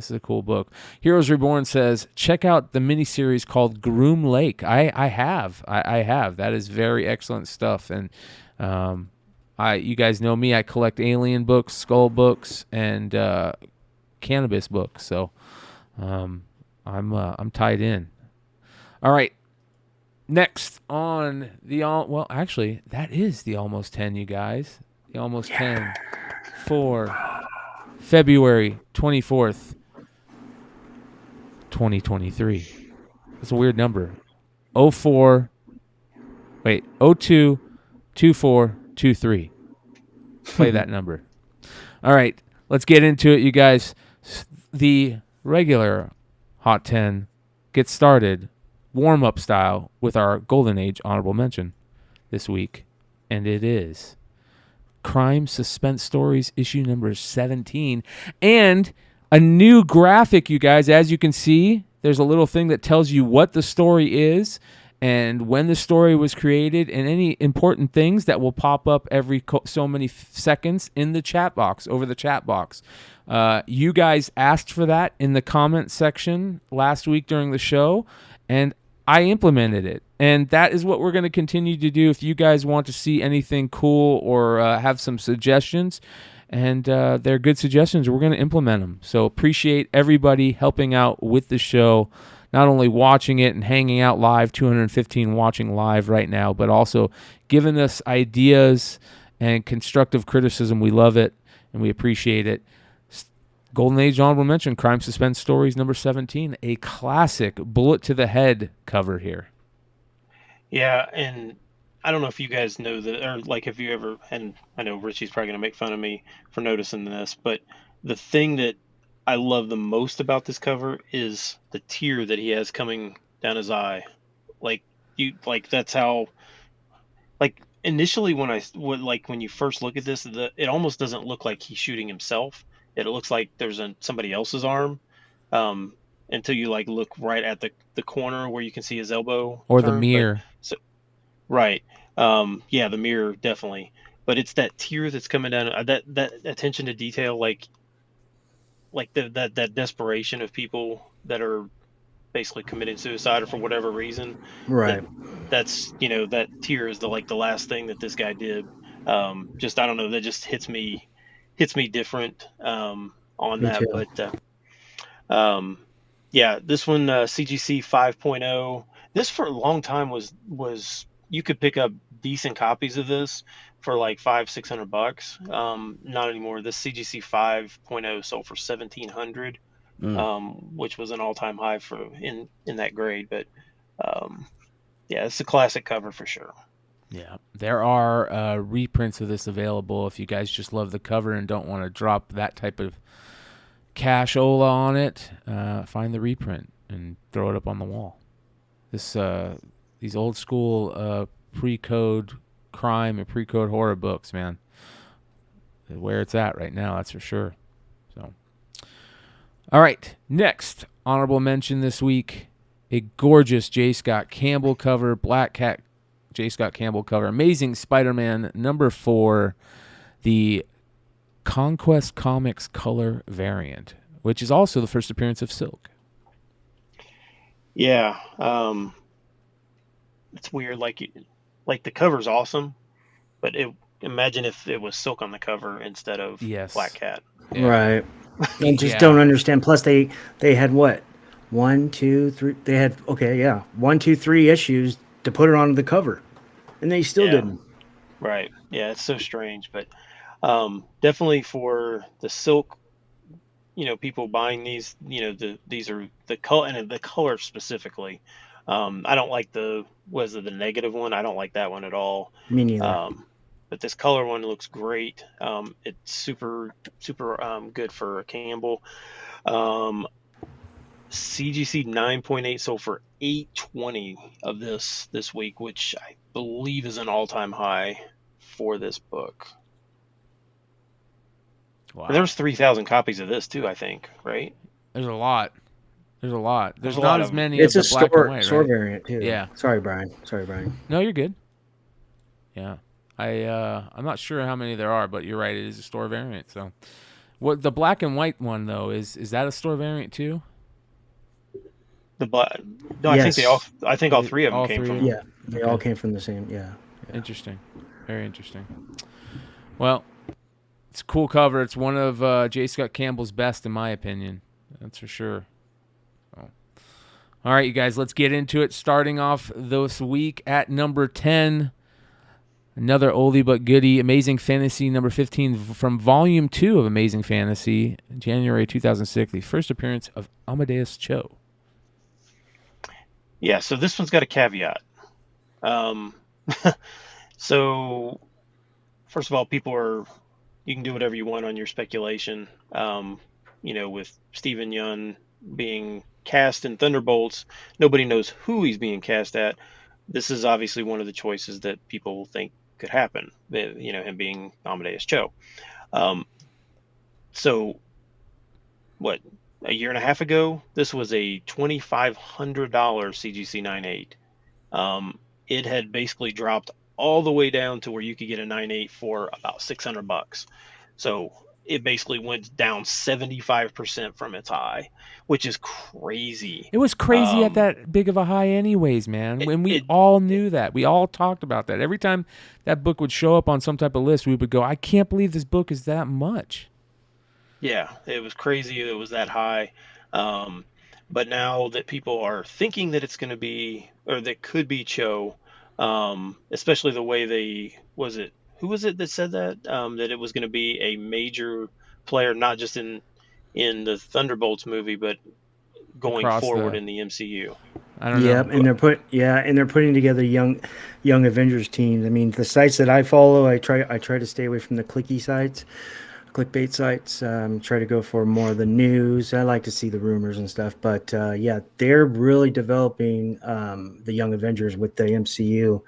a cool book. Heroes Reborn says, check out the miniseries called Groom Lake. I have. That is very excellent stuff. And you guys know me. I collect alien books, skull books, and cannabis books. So I'm tied in. All right. Next on actually, that is the Almost 10, you guys. The Almost 10 for February 24th, 2023. That's a weird number. 022423. Play that number. All right, let's get into it, you guys. The regular Hot 10 gets started warm-up style with our Golden Age honorable mention this week, and it is Crime Suspense Stories issue number 17, and a new graphic, you guys. As you can see, there's a little thing that tells you what the story is and when the story was created and any important things that will pop up every so many seconds in the chat box, over the chat box. You guys asked for that in the comment section last week during the show, and I implemented it, and that is what we're going to continue to do. If you guys want to see anything cool or have some suggestions, and they're good suggestions, we're going to implement them. So appreciate everybody helping out with the show, not only watching it and hanging out live, 215 watching live right now, but also giving us ideas and constructive criticism. We love it, and we appreciate it. Golden Age honorable mention, Crime Suspense Stories number 17, a classic bullet to the head cover here. Yeah, and I don't know if you guys know that, or like if you ever, and I know Richie's probably going to make fun of me for noticing this, but the thing that I love the most about this cover is the tear that he has coming down his eye. That's how, initially when you first look at this, it almost doesn't look like he's shooting himself. It looks like there's somebody else's arm, until you look right at the corner where you can see his elbow or the mirror. Right. Yeah, the mirror definitely. But it's that tear that's coming down. That attention to detail, that desperation of people that are basically committing suicide or for whatever reason. Right. That's that tear is the last thing that this guy did. I don't know. That just hits me different on Me that. too. But yeah, this one CGC 5.0. This for a long time was you could pick up decent copies of this for $500-$600. Not anymore. This CGC 5.0 sold for $1,700, which was an all-time high for in that grade. But yeah, it's a classic cover for sure. Yeah, there are reprints of this available if you guys just love the cover and don't want to drop that type of cashola on it. Find the reprint and throw it up on the wall. These old school pre-code crime and pre-code horror books, man, where it's at right now, that's for sure. So, all right, next honorable mention this week, a gorgeous J. Scott Campbell cover, Black Cat J. Scott Campbell cover, Amazing Spider-Man number 4, the Conquest Comics color variant, which is also the first appearance of Silk. Yeah, it's weird. The cover's awesome, but imagine if it was Silk on the cover instead of Black Cat. Yeah. Right. I just don't understand. Plus, they had what? 1, 2, 3. They had 1, 2, 3 issues to put it on the cover, and they still didn't. Right. Yeah, it's so strange, but definitely for the silk, people buying these, these are the color, and the color specifically. I don't like the negative one. I don't like that one at all. Me neither. But this color one looks great. It's super, super good for a Campbell. Um, CGC 9.8 sold for 820 of this week, which I believe is an all-time high for this book. Wow. There's 3,000 copies of this too, I think, right? There's a lot. There's There's a not lot as of many It's of a the black and white, store right? variant too. Yeah. Sorry, Brian. No, you're good. Yeah. I'm not sure how many there are, but you're right. It is a store variant. So, what the black and white one though is that a store variant too? The black. No, Yes. I think all three of them All came three from. of them? Yeah, they all came from the same. Yeah. Interesting. Very interesting. Well, it's a cool cover. It's one of J. Scott Campbell's best, in my opinion. That's for sure. So. All right, you guys, let's get into it. Starting off this week at number 10, another oldie but goodie, Amazing Fantasy number 15 from Volume 2 of Amazing Fantasy, January 2006, the first appearance of Amadeus Cho. Yeah, so this one's got a caveat. So, first of all, you can do whatever you want on your speculation. With Stephen Yeun being cast in Thunderbolts, nobody knows who he's being cast at. This is obviously one of the choices that people think could happen, him being Amadeus Cho. So, what, a year and a half ago, this was a $2,500 CGC 9.8. It had basically dropped all the way down to where you could get a 9.8 for about $600. So it basically went down 75% from its high, which is crazy. It was crazy at that big of a high anyways, man. When we all knew that. We all talked about that. Every time that book would show up on some type of list, we would go, I can't believe this book is that much. Yeah, it was crazy. It was that high. But now that people are thinking that it's going to be, or that could be Cho, especially the way who was it that said that? That it was going to be a major player, not just in the Thunderbolts movie, but going forward in the MCU. I don't know. And they're putting together young Avengers teams. I mean, the sites that I follow, I try to stay away from the clickbait sites. Try to go for more of the news. I like to see the rumors and stuff, but they're really developing the Young Avengers with the MCU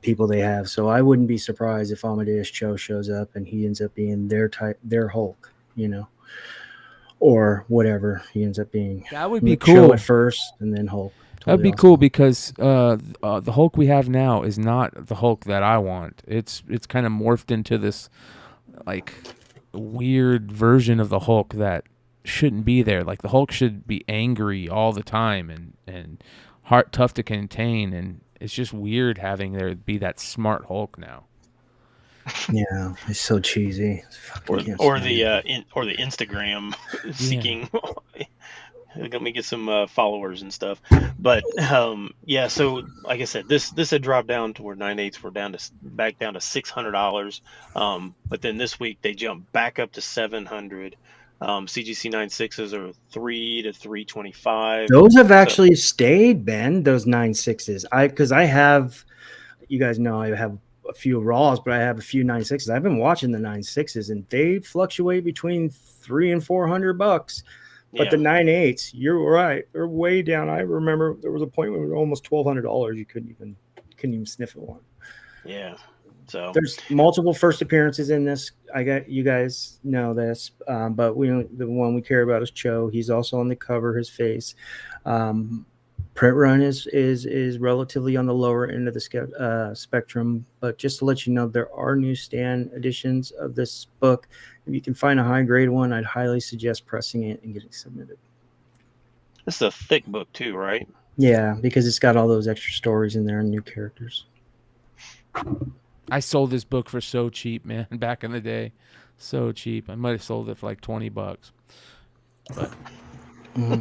people they have. So I wouldn't be surprised if Amadeus Cho shows up and he ends up being their Hulk, or whatever he ends up being. That would be Cho cool at first, and then Hulk. That would be cool because the Hulk we have now is not the Hulk that I want. It's kind of morphed into this like weird version of the Hulk that shouldn't be there. Like the Hulk should be angry all the time and tough to contain, and it's just weird having there be that smart Hulk now. Yeah, it's so cheesy. Or the Instagram seeking. Let me get some followers and stuff. But so like I said, this had dropped down to where 9.8s were back down to $600. But then this week they jumped back up to $700. CGC 9.6s are $300 to $325. Those have actually stayed, Ben. Those 9.6s. Because I have, you guys know, I have a few Raws, but I have a few 9.6s. I've been watching the 9.6s, and they fluctuate between $300 and $400. But the 9.8s, you're right, they're way down. I remember there was a point where it was almost $1,200. You couldn't even sniff at one. Yeah. So there's multiple first appearances in this. You guys know this, but the one we care about is Cho. He's also on the cover. His face. Print run is relatively on the lower end of the spectrum. But just to let you know, there are newsstand editions of this book. If you can find a high grade one, I'd highly suggest pressing it and getting submitted. This is a thick book too, right? Yeah, because it's got all those extra stories in there and new characters. I sold this book for so cheap, man, back in the day. So cheap. I might have sold it for like $20. But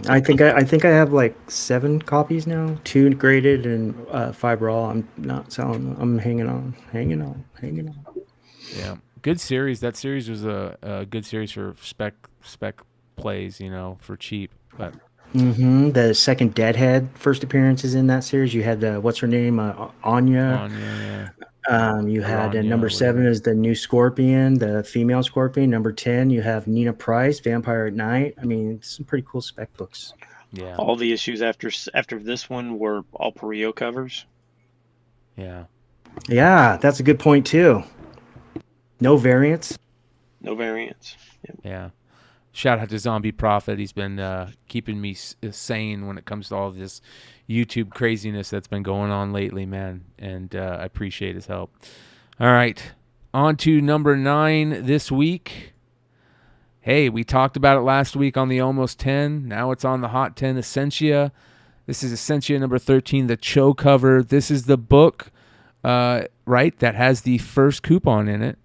I think I have like 7 copies now, 2 graded and 5 raw. I'm not selling them. I'm hanging on. Yeah, good series. That series was a good series for spec plays, for cheap. But The second Deadhead first appearance is in that series. You had what's her name, Anya. yeah. You had Aranya, number 7 whatever. is the new Scorpion, the female Scorpion. Number 10, you have Nina Price, Vampire at Night. I mean, some pretty cool spec books. Yeah, All the issues after this one were all Perillo covers. yeah. Yeah, that's a good point too. No variants. No variants. Yeah. Shout out to Zombie Prophet. He's been keeping me sane when it comes to all this YouTube craziness that's been going on lately, man. And I appreciate his help. All right. On to number 9 this week. Hey, we talked about it last week on the Almost 10. Now it's on the Hot 10, Essentia. This is Essentia number 13, the Cho cover. This is the book, right, that has the first coupon in it.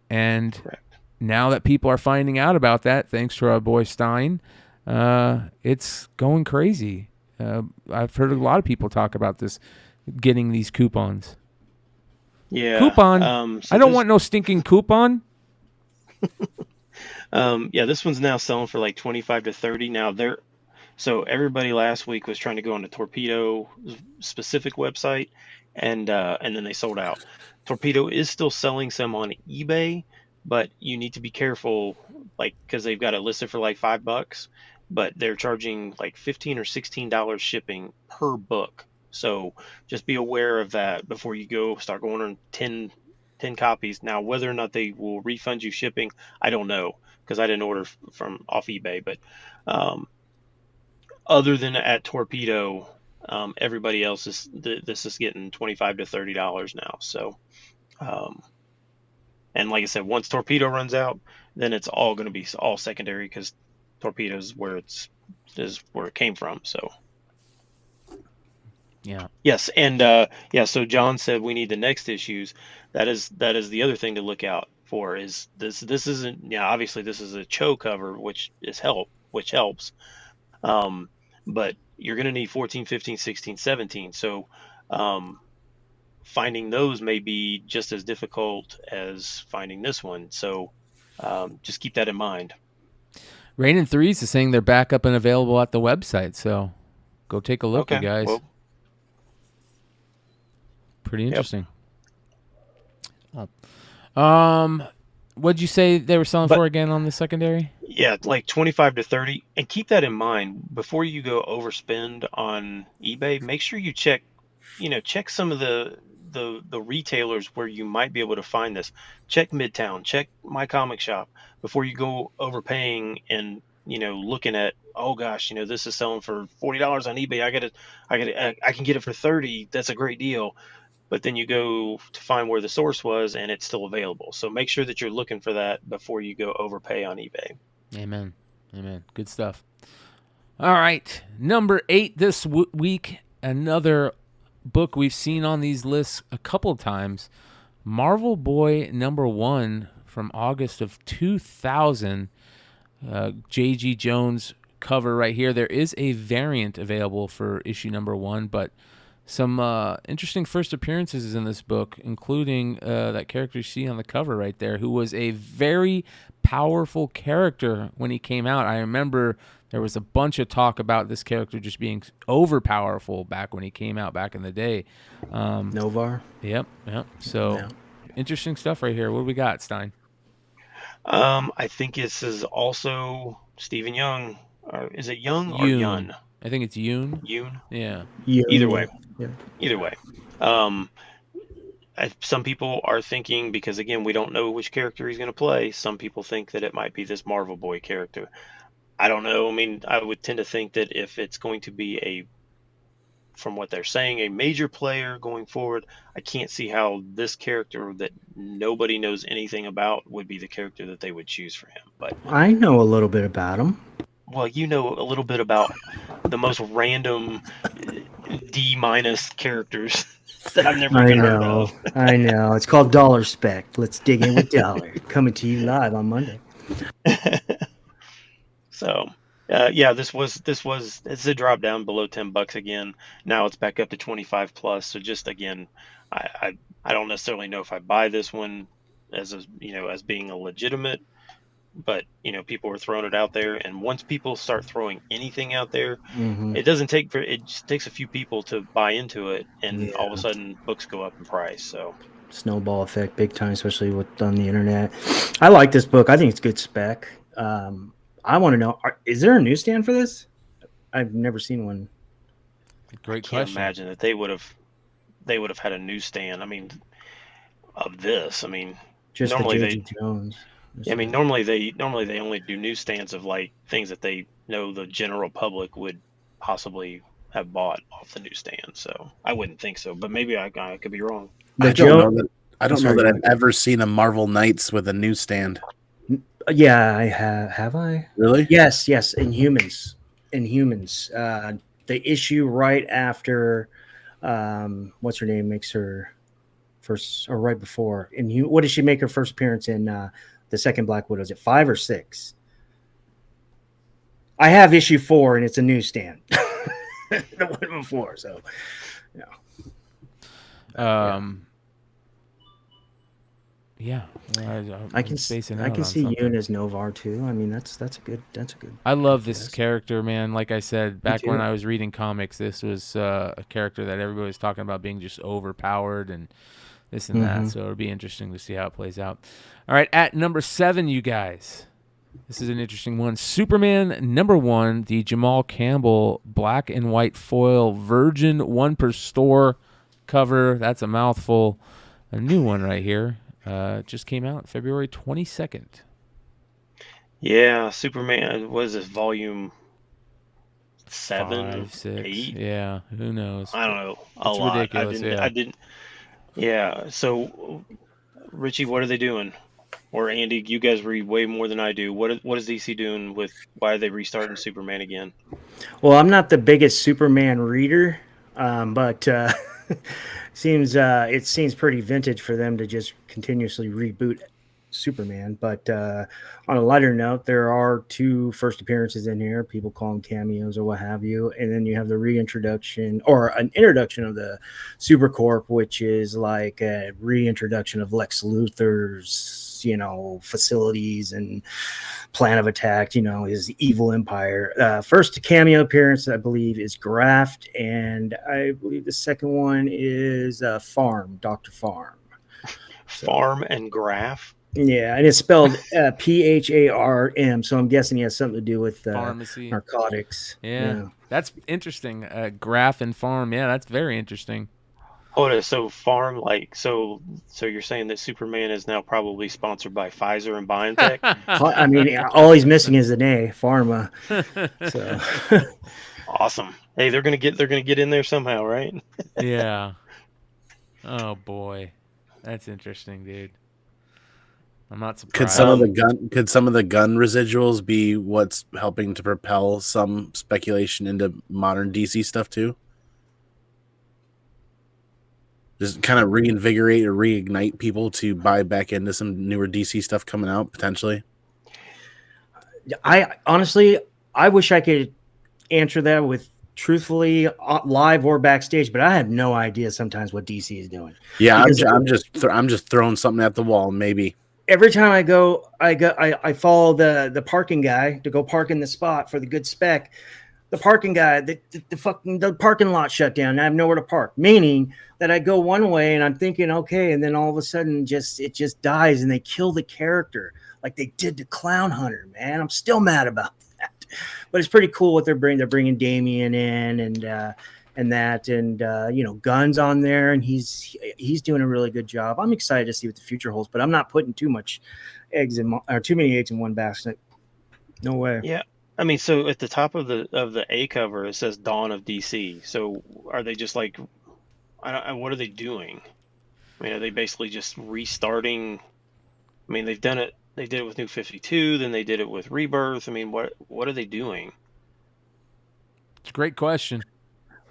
And Correct. Now that people are finding out about that, thanks to our boy Stein, it's going crazy. I've heard a lot of people talk about this, getting these coupons. Yeah. Coupon. I don't want no stinking coupon. Yeah, this one's now selling for like 25 to 30. Now so everybody last week was trying to go on the Torpedo specific website, and then they sold out. Torpedo is still selling some on eBay, but you need to be careful, like, because they've got it listed for like $5, but they're charging like $15 or $16 shipping per book. So just be aware of that before you start going on 10 copies. Now, whether or not they will refund you shipping, I don't know, because I didn't order from off eBay. But other than at Torpedo, everybody else this is getting $25 to $30 now. So, and like I said, once Torpedo runs out, then it's all going to be all secondary, because Torpedo is where it came from. So. Yeah. Yes, and so John said we need the next issues. That is the other thing to look out for. Is this isn't, obviously this is a Cho cover, which helps. But you're going to need 14, 15, 16, 17. So finding those may be just as difficult as finding this one. So just keep that in mind. Rain and Threes is saying they're back up and available at the website. So go take a look, you guys. Well, pretty interesting. Oh. What'd you say they were selling for again on the secondary? Yeah, like 25 to 30. And keep that in mind before you go overspend on eBay. Make sure you check some of the retailers where you might be able to find this. Check Midtown, check My Comic Shop before you go overpaying and looking at, oh gosh, this is selling for $40 on eBay. I can get it for 30. That's a great deal. But then you go to find where the source was and it's still available. So make sure that you're looking for that before you go overpay on eBay. Amen. Good stuff. All right. Number 8 this week, another book we've seen on these lists a couple of times. Marvel Boy number 1 from August of 2000. J.G. Jones cover right here. There is a variant available for issue number 1, but some interesting first appearances in this book, including that character you see on the cover right there, who was a very powerful character when he came out. I remember there was a bunch of talk about this character just being overpowerful back when he came out back in the day. Novar. Yep. So interesting stuff right here. What do we got, Stein? I think this is also Stephen Young. Is it Young or Yun? I think it's Yoon. Yoon? Yeah. Either way. Yeah. Either way. Some people are thinking, because again, we don't know which character he's going to play. Some people think that it might be this Marvel Boy character. I don't know. I mean, I would tend to think that if it's going to be from what they're saying, a major player going forward, I can't see how this character that nobody knows anything about would be the character that they would choose for him. But I know a little bit about him. Well, you know a little bit about the most random D- characters that I've never heard of. I know. It's called Dollar Spec. Let's dig in with Dollar. Coming to you live on Monday. So, Yeah, it's a drop down below $10 again. Now it's back up to 25 plus. So just again, I don't necessarily know if I buy this one as as being a legitimate, but people are throwing it out there, and once people start throwing anything out there, Hmm. it just takes a few people to buy into it, and all of a sudden books go up in price. So Snowball effect, big time, especially with on the internet. I like this book. I think it's good spec. I want to know: is there a newsstand for this? I've never seen one. Great can't question. imagine that they would have had a newsstand. I mean, of this. I mean, Just the normally J.J. they. Jones. I mean, normally they only do newsstands of like things that they know the general public would possibly have bought off the newsstand. So I wouldn't think so, but maybe I could be wrong. The I don't Joe. know that. I don't know sorry, that go I've ever seen a Marvel Knights with a newsstand. Yeah, I have. Have I? Really? Yes, yes. In Humans, the issue right after, what's her name makes her first, or right before. What did she make her first appearance in? The second Black Widow. Is it 5 or 6? I have issue 4, and it's a newsstand. The one before, so yeah. I can spacing I out can on see something. Yoon as Novar too. I mean, that's a good. I love this guess. character, man. Like I said, back too. when I was reading comics, this was a character that everybody was talking about being just overpowered and this and that. So it'll be interesting to see how it plays out. All right, at number 7, you guys. This is an interesting one. Superman #1, the Jamal Campbell black and white foil Virgin 1 per store cover. That's a mouthful. A new one right here. Just came out February 22nd. Yeah, Superman. What is this, volume 7, 5, 6. 8? Yeah, who knows? I don't know. A It's lot. ridiculous. I didn't. Yeah. So, Richie, what are they doing? Or Andy, you guys read way more than I do. What is DC doing with? Why are they restarting Superman again? Well, I'm not the biggest Superman reader, but it seems pretty vintage for them to just continuously reboot Superman. But on a lighter note, there are 2 first appearances in here. People call them cameos or what have you, and then you have the reintroduction or an introduction of the Supercorp, which is like a reintroduction of Lex Luthor's facilities and plan of attack, his evil empire. First cameo appearance, I believe, is Graft, and I believe the second one is Farm, Dr. Farm. Farm and Graph. Yeah, and it's spelled Pharm, so I'm guessing he has something to do with Pharmacy. narcotics. Yeah, that's interesting. Graph and Farm. Yeah, that's very interesting. Hold on, so Farm, like, so you're saying that Superman is now probably sponsored by Pfizer and BioNTech? I mean, all he's missing is an A, Pharma. So Awesome. Hey, they're gonna get in there somehow, right? Yeah. Oh boy, that's interesting, dude. I'm not surprised. Could some of the gun residuals be what's helping to propel some speculation into modern DC stuff too? Just kind of reinvigorate or reignite people to buy back into some newer DC stuff coming out potentially. I honestly, I wish I could answer that with truthfully live or backstage, but I have no idea sometimes what DC is doing. Yeah, I'm just throwing something at the wall. Maybe every time I follow the parking guy to go park in the spot for the good spec. The parking guy, the parking lot shut down. And I have nowhere to park, meaning that I go one way and I'm thinking, okay, and then all of a sudden it just dies and they kill the character like they did to Clown Hunter. Man, I'm still mad about that. But it's pretty cool what they're bringing. They're bringing Damian in and Gunn's on there, and he's doing a really good job. I'm excited to see what the future holds, but I'm not putting too many eggs in one basket. No way. Yeah. I mean, so at the top of the A cover, it says Dawn of DC. So are they just like, what are they doing? I mean, are they basically just restarting? I mean, they've done it. They did it with New 52, then they did it with Rebirth. I mean, what are they doing? It's a great question.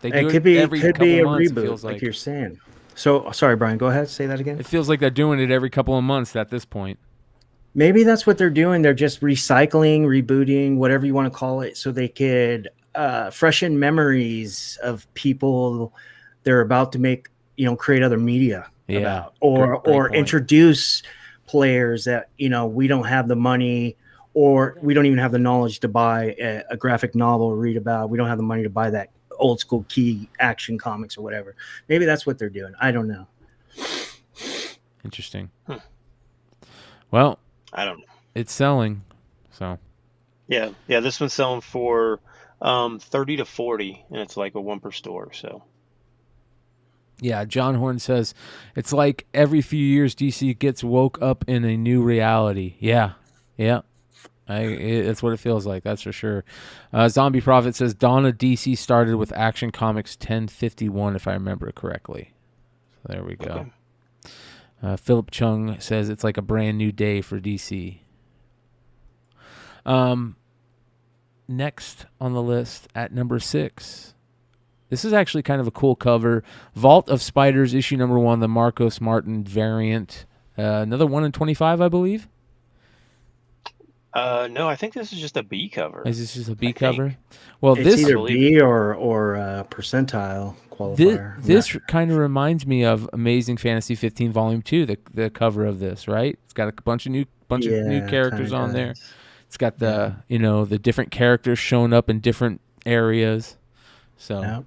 They do it could be every a months, reboot, it feels like you're saying. So sorry, Brian. Go ahead. Say that again. It feels like they're doing it every couple of months at this point. Maybe that's what they're doing. They're just recycling, rebooting, whatever you want to call it, so they could freshen memories of people they're about to make, create other media about, or great point. introduce players that we don't have the money, or we don't even have the knowledge to buy a graphic novel or read about. We don't have the money to buy that old school key action comics or whatever. Maybe that's what they're doing. I don't know. Interesting. Well, I don't know. It's selling, so. Yeah. This one's selling for 30 to 40, and it's like a one per store. So. Yeah, John Horn says it's like every few years DC gets woke up in a new reality. Yeah. That's what it feels like. That's for sure. Zombie Prophet says Dawn of DC started with Action Comics 1051, if I remember correctly. So there we go. Okay. Philip Chung says it's like a brand new day for DC. Next on the list at number 6. This is actually kind of a cool cover. Vault of Spiders, issue number 1, the Marcos Martin variant. Another 1 in 25, I believe. No, I think this is just a B cover. Is this just a B cover? Well, it's either B or percentile qualifier. This kind of reminds me of Amazing Fantasy 15 Volume 2, the cover of this, right? It's got a bunch of new characters on there. It's got the the different characters showing up in different areas. So,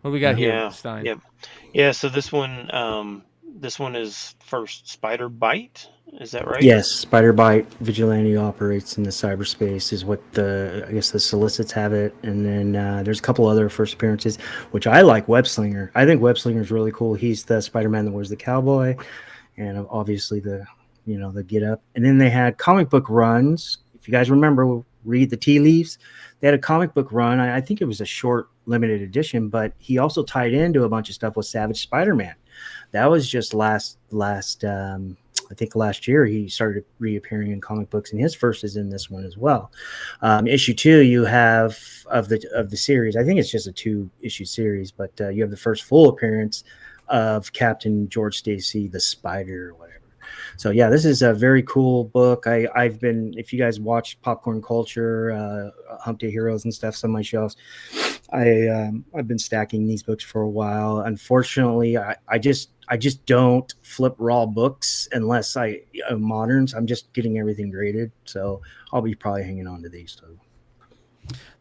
what do we got here, Stein? Yeah. So this one is first Spider Bite. Is that right? Yes, Spider Bite Vigilante operates in the cyberspace is what the solicits have it, and then there's a couple other first appearances, which I like. Webslinger. I think Webslinger is really cool. He's the Spider-Man that wears the cowboy, and obviously the get up. And then they had comic book runs. If you guys remember, read the tea leaves. They had a comic book run. I think it was a short limited edition, but he also tied into a bunch of stuff with Savage Spider-Man. That was just last year he started reappearing in comic books, and his first is in this one as well. Issue 2 you have of the series. I think it's just a 2-issue series, but you have the first full appearance of Captain George Stacy the Spider or whatever. So yeah, this is a very cool book. I've been, if you guys watch Popcorn Culture, Hump Day Heroes and stuff, some of my shelves, I've been stacking these books for a while. Unfortunately, I just don't flip raw books unless moderns. I'm just getting everything graded, so I'll be probably hanging on to these too.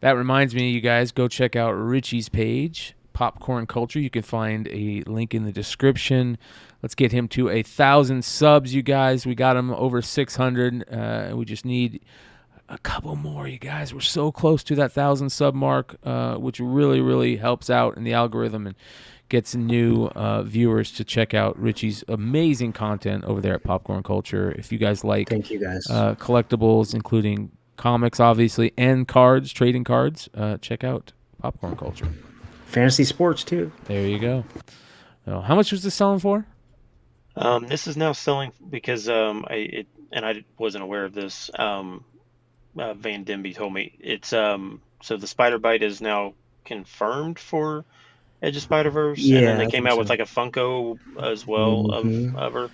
That reminds me, you guys, go check out Richie's page, Popcorn Culture. You can find a link in the description. Let's get him to 1,000 subs, you guys. We got him over 600. We just need a couple more, you guys. We're so close to that 1,000 sub mark, which really, really helps out in the algorithm and gets new viewers to check out Richie's amazing content over there at Popcorn Culture. If you guys like Thank you guys. Collectibles, including comics, obviously, and cards, trading cards, check out Popcorn Culture. Fantasy sports, too. There you go. So, how much was this selling for? This is now selling because I wasn't aware of this. Van Denby told me it's so the Spider Bite is now confirmed for Edge of Spider-Verse, and then they came out with like a Funko as well of her.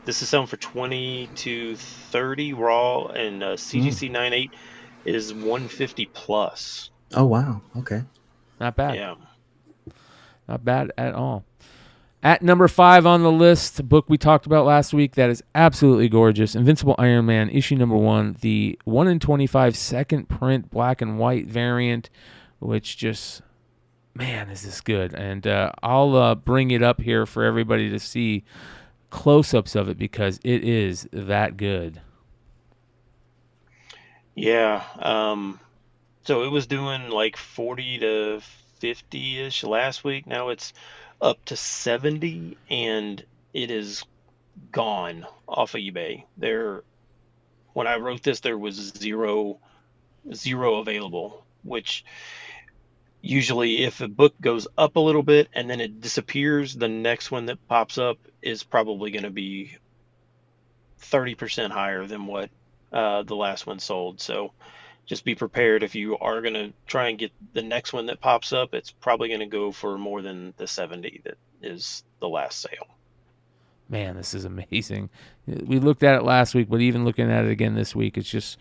This is selling for 20 to 30 raw, and CGC 98 is 150 plus. Oh wow, okay, not bad. Yeah, not bad at all. At number 5 on the list, a book we talked about last week that is absolutely gorgeous, Invincible Iron Man, issue number 1, the 1 in 25 second print black and white variant, which just, man, is this good. And I'll bring it up here for everybody to see close-ups of it because it is that good. Yeah. So it was doing like 40 to 50-ish last week. Now it's up to 70, and it is gone off of eBay. When I wrote this, there was zero available, which usually if a book goes up a little bit and then it disappears, the next one that pops up is probably going to be 30% higher than what the last one sold. So just be prepared. If you are going to try and get the next one that pops up, it's probably going to go for more than the 70 that is the last sale. man, this is amazing. We looked at it last week, but even looking at it again this week, it's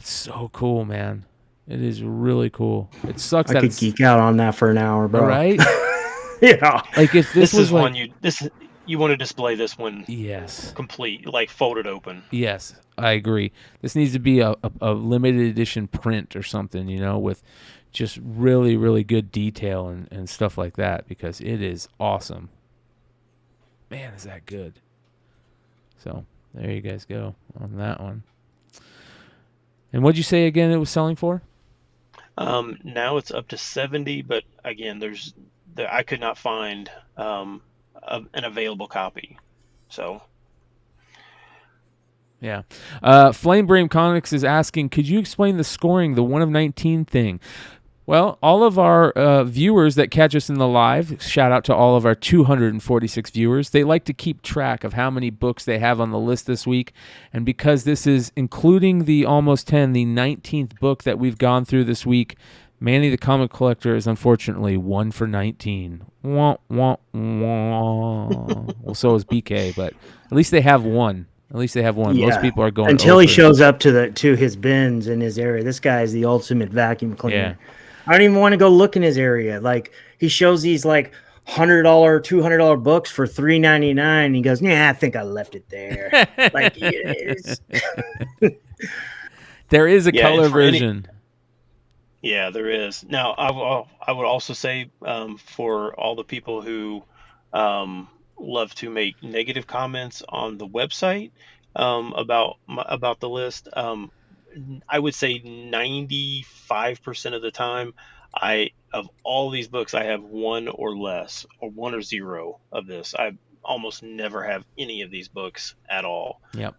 so cool, man. It is really cool. It sucks I that could it's geek out on that for an hour, bro. right. Yeah. Like if This was is like, one you want to display this one yes, complete, like folded open. yes, I agree. This needs to be a limited edition print or something, you know, with just really, really good detail and stuff like that, because it is awesome. Man, is that good. So there you guys go on that one. And what'd you say again it was selling for? Now it's up to 70, but again, I could not find an available copy. So yeah. Flamebrame Comics is asking, could you explain the scoring, the 1 of 19 thing? Well, all of our viewers that catch us in the live, shout out to all of our 246 viewers, they like to keep track of how many books they have on the list this week. And because this is, including the Almost 10, the 19th book that we've gone through this week, Manny the Comic Collector is unfortunately 1 for 19. Wah, wah, wah. Well, so is BK, but at least they have one. At least they have one. Yeah. Most people are going until he over. shows up to his bins in his area. This guy is the ultimate vacuum cleaner. Yeah. I don't even want to go look in his area. Like he shows these like $100, $200 books for $3.99. He goes, "Yeah, I think I left it there." Like it's... There is a Yeah, color and for any- version. yeah, there is. Now, I would also say for all the people who love to make negative comments on the website about the list, I would say 95% of the time, of all these books, I have one or less, or 1 or 0 of this. I almost never have any of these books at all. Yep.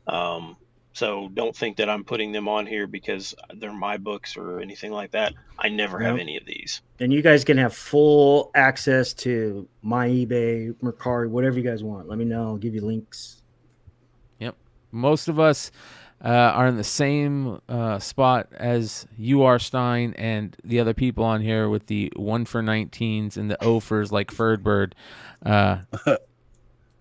So don't think that I'm putting them on here because they're my books or anything like that. I never have any of these. And you guys can have full access to my eBay, Mercari, whatever you guys want. Let me know. I'll give you links. Yep. Most of us are in the same spot as you are, Stein, and the other people on here with the 1 for 19s and the offers like Ferdbird. And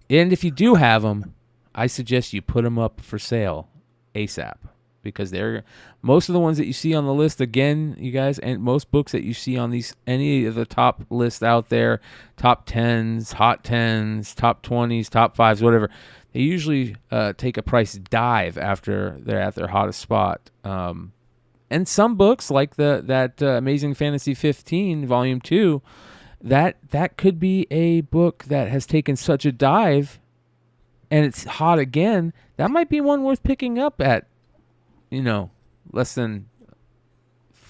if you do have them, I suggest you put them up for sale ASAP, because they're most of the ones that you see on the list, again, you guys, and most books that you see on these, any of the top lists out there, top 10s, hot 10s, top 20s, top 5s, whatever, they usually take a price dive after they're at their hottest spot. And some books, like that Amazing Fantasy 15 Volume 2, that could be a book that has taken such a dive and it's hot again. That might be one worth picking up at, less than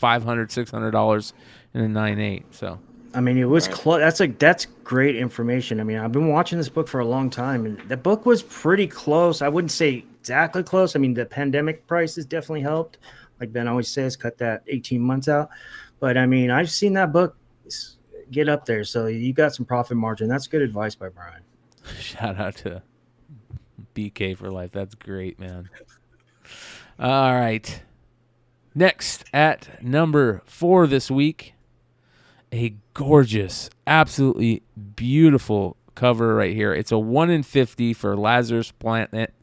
$500, $600 in a 9.8. So, I mean, it was close. That's great information. I mean, I've been watching this book for a long time, and the book was pretty close. I wouldn't say exactly close. I mean, the pandemic prices definitely helped. Like Ben always says, cut that 18 months out. But I mean, I've seen that book get up there. So you got some profit margin. That's good advice by Bryan. Shout out to BK for life. That's great, man. All right. Next at number 4 this week, a gorgeous, absolutely beautiful cover right here. It's a 1 in 50 for Lazarus Planet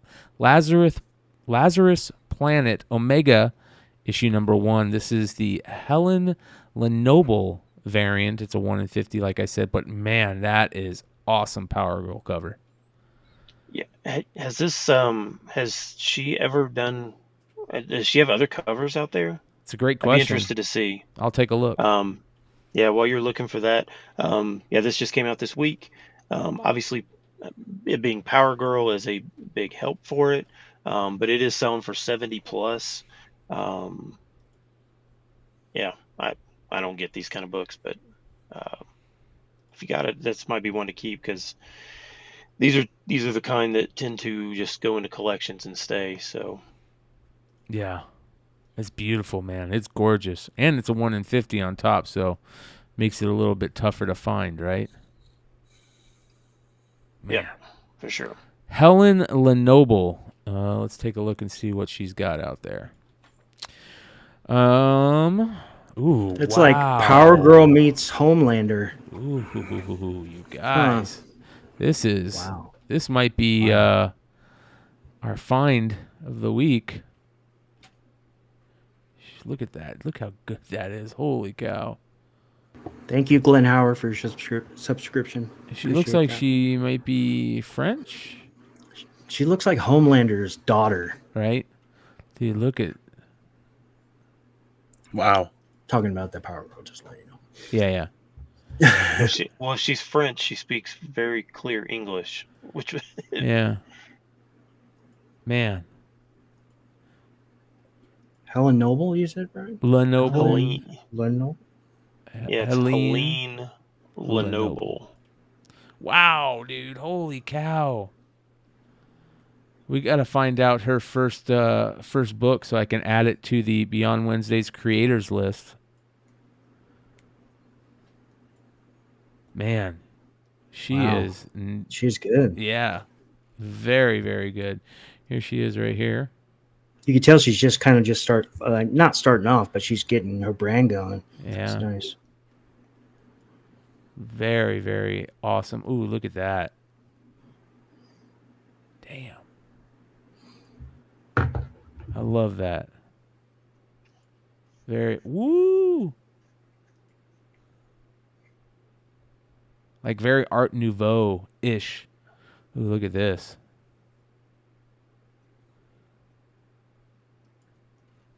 Omega issue number 1. This is the Helen Lenoble variant. It's a 1 in 50, like I said, but man, that is awesome Power Girl cover. Yeah, has she ever done? Does she have other covers out there? It's a great question. I'd be interested to see. I'll take a look. Yeah, while you're looking for that, this just came out this week. Obviously, it being Power Girl is a big help for it, but it is selling for 70 plus. Yeah, I don't get these kind of books, but if you got it, this might be one to keep, because these are the kind that tend to just go into collections and stay. So yeah, it's beautiful, man. It's gorgeous, and it's a 1 in 50 on top, so makes it a little bit tougher to find, right? Man. Yeah, for sure. Helen Lenoble. Let's take a look and see what she's got out there. It's like Power Girl meets Homelander. Ooh, you guys. This might be our find of the week. Look at that. Look how good that is. Holy cow. Thank you, Glenn Howard, for your subscription. She looks like she might be French. She looks like Homelander's daughter. Right? Dude, look at... Wow. Talking about the Power Girl, just let you know. Yeah. Well, she's French. She speaks very clear English, which... Yeah. Man. Helen Noble, you said, Brian? Lenoble. Lenoble? Yeah, it's Helene Lenoble. Wow, dude. Holy cow. We got to find out her first book so I can add it to the Beyond Wednesday's creators list. Man, she's good. Yeah. Very, very good. Here she is right here. You can tell she's just kind of not starting off, but she's getting her brand going. Yeah. It's nice. Very, very awesome. Ooh, look at that. Damn. I love that. Woo! Like very Art Nouveau-ish. Ooh, look at this.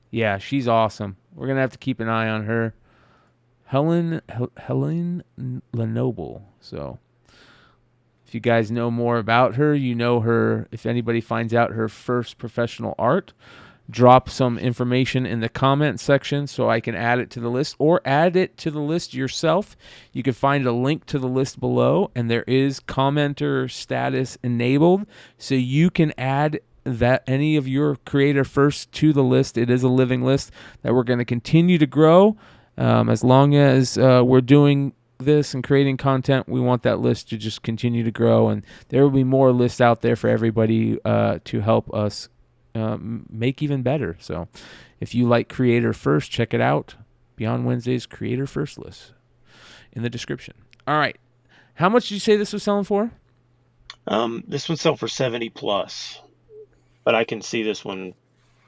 Yeah, she's awesome. We're going to have to keep an eye on her. Helene Lenoble. So if you guys know more about her, you know her. If anybody finds out her first professional art, drop some information in the comment section so I can add it to the list, or add it to the list yourself. You can find a link to the list below, and there is commenter status enabled, so you can add that any of your creator first to the list. It is a living list that we're going to continue to grow. As long as we're doing this and creating content, we want that list to just continue to grow, and there will be more lists out there for everybody to help us make even better. So if you like creator first, check it out. Beyond Wednesday's creator first list in the description. All right. How much did you say this was selling for? This one sold for 70 plus, but I can see this one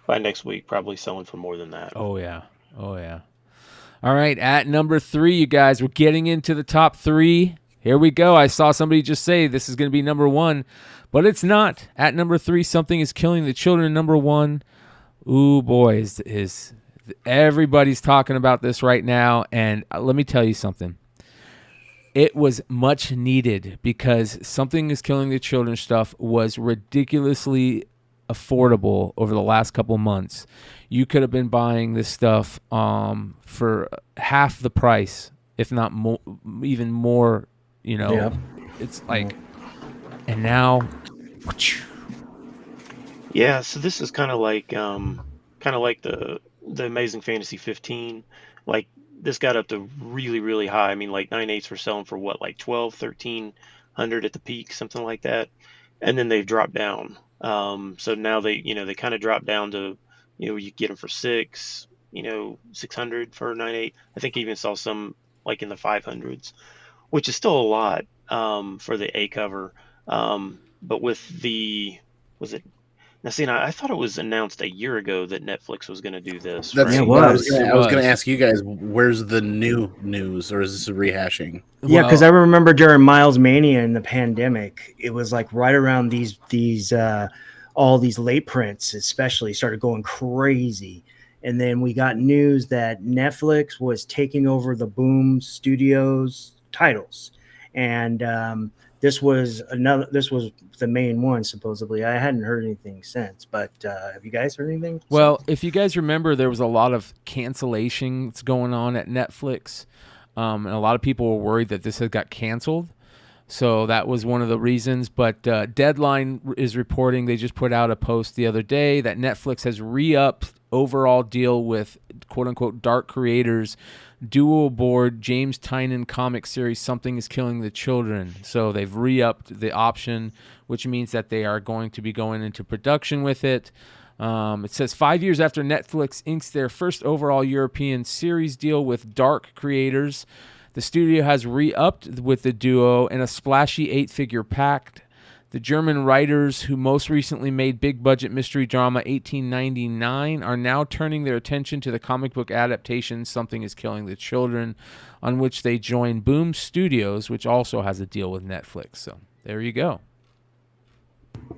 by next week probably selling for more than that. Oh yeah. All right, at number 3, you guys, we're getting into the top 3. Here we go. I saw somebody just say this is going to be number 1, but it's not. At number 3, Something is Killing the Children. Number 1. Ooh, boy, is everybody's talking about this right now, and let me tell you something. It was much needed because Something is Killing the Children stuff was ridiculously affordable over the last couple months. You could have been buying this stuff for half the price, if not more, even more. You know, Yep. It's like, and now, Yeah, so this is kind of like the Amazing Fantasy 15. Like this got up to really, really high. I mean, like 9/8 were selling for what, like 12, 1300 at the peak, something like that, and then they've dropped down. So now they kind of dropped down to, you get them for 600 for 9/8. I think I even saw some like in the 500s, which is still a lot for the A cover. But with I thought it was announced a year ago that Netflix was going to do this. That's right? what I was going to ask you guys. Where's the new news, or is this a rehashing? Yeah, because I remember during Miles Mania in the pandemic, it was like right around these all these late prints especially started going crazy. And then we got news that Netflix was taking over the Boom Studios titles. And this was the main one, supposedly. I hadn't heard anything since, but have you guys heard anything? Well, if you guys remember, there was a lot of cancellations going on at Netflix. And a lot of people were worried that this had got canceled. So that was one of the reasons. But Deadline is reporting, they just put out a post the other day that Netflix has re-upped overall deal with quote-unquote dark creators, dual board James Tynion comic series Something is Killing the Children. So they've re-upped the option, which means that they are going to be going into production with it. It says 5 years after Netflix inks their first overall European series deal with dark creators, The studio has re-upped with the duo in a splashy 8-figure pact. The German writers who most recently made big-budget mystery drama 1899 are now turning their attention to the comic book adaptation Something is Killing the Children, on which they join Boom Studios, which also has a deal with Netflix. So there you go.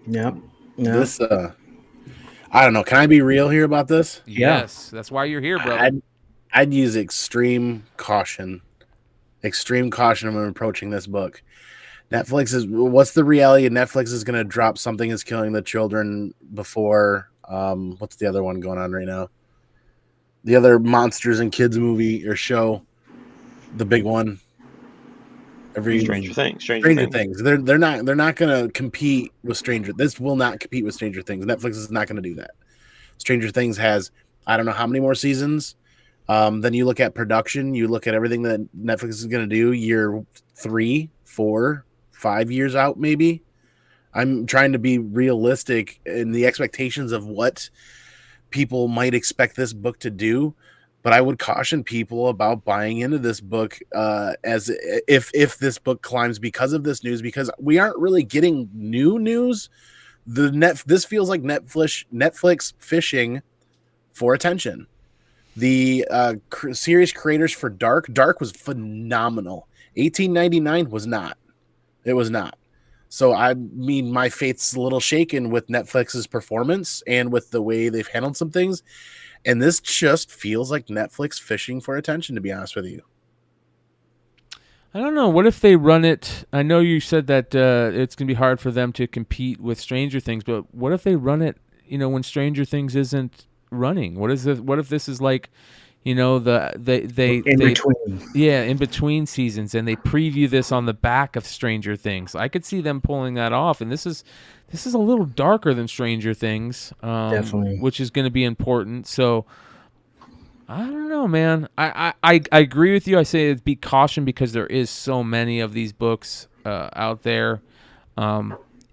Yep. This, I don't know. Can I be real here about this? Yes, that's why you're here, brother. I'd use extreme caution when approaching this book. What's the reality? Netflix is going to drop Something is Killing the Children before, what's the other one going on right now? The other monsters and kids movie or show, the big one. Stranger Things. They're not going to compete with This will not compete with Stranger Things. Netflix is not going to do that. Stranger Things has, I don't know how many more seasons. Then you look at production, you look at everything that Netflix is going to do year 3, 4, 5 years out, maybe. I'm trying to be realistic in the expectations of what people might expect this book to do, but I would caution people about buying into this book as if this book climbs because of this news, because we aren't really getting new news. This feels like Netflix fishing for attention. The series creators for Dark was phenomenal. 1899 was not. It was not. So, I mean, my faith's a little shaken with Netflix's performance and with the way they've handled some things. And this just feels like Netflix fishing for attention, to be honest with you. I don't know. What if they run it? I know you said that it's going to be hard for them to compete with Stranger Things, but what if they run it, when Stranger Things isn't running? What if this is like, they in between seasons, and they preview this on the back of Stranger Things? I could see them pulling that off, and this is a little darker than Stranger Things, definitely, which is going to be important. So I don't know, man. I agree with you. I say be caution because there is so many of these books out there.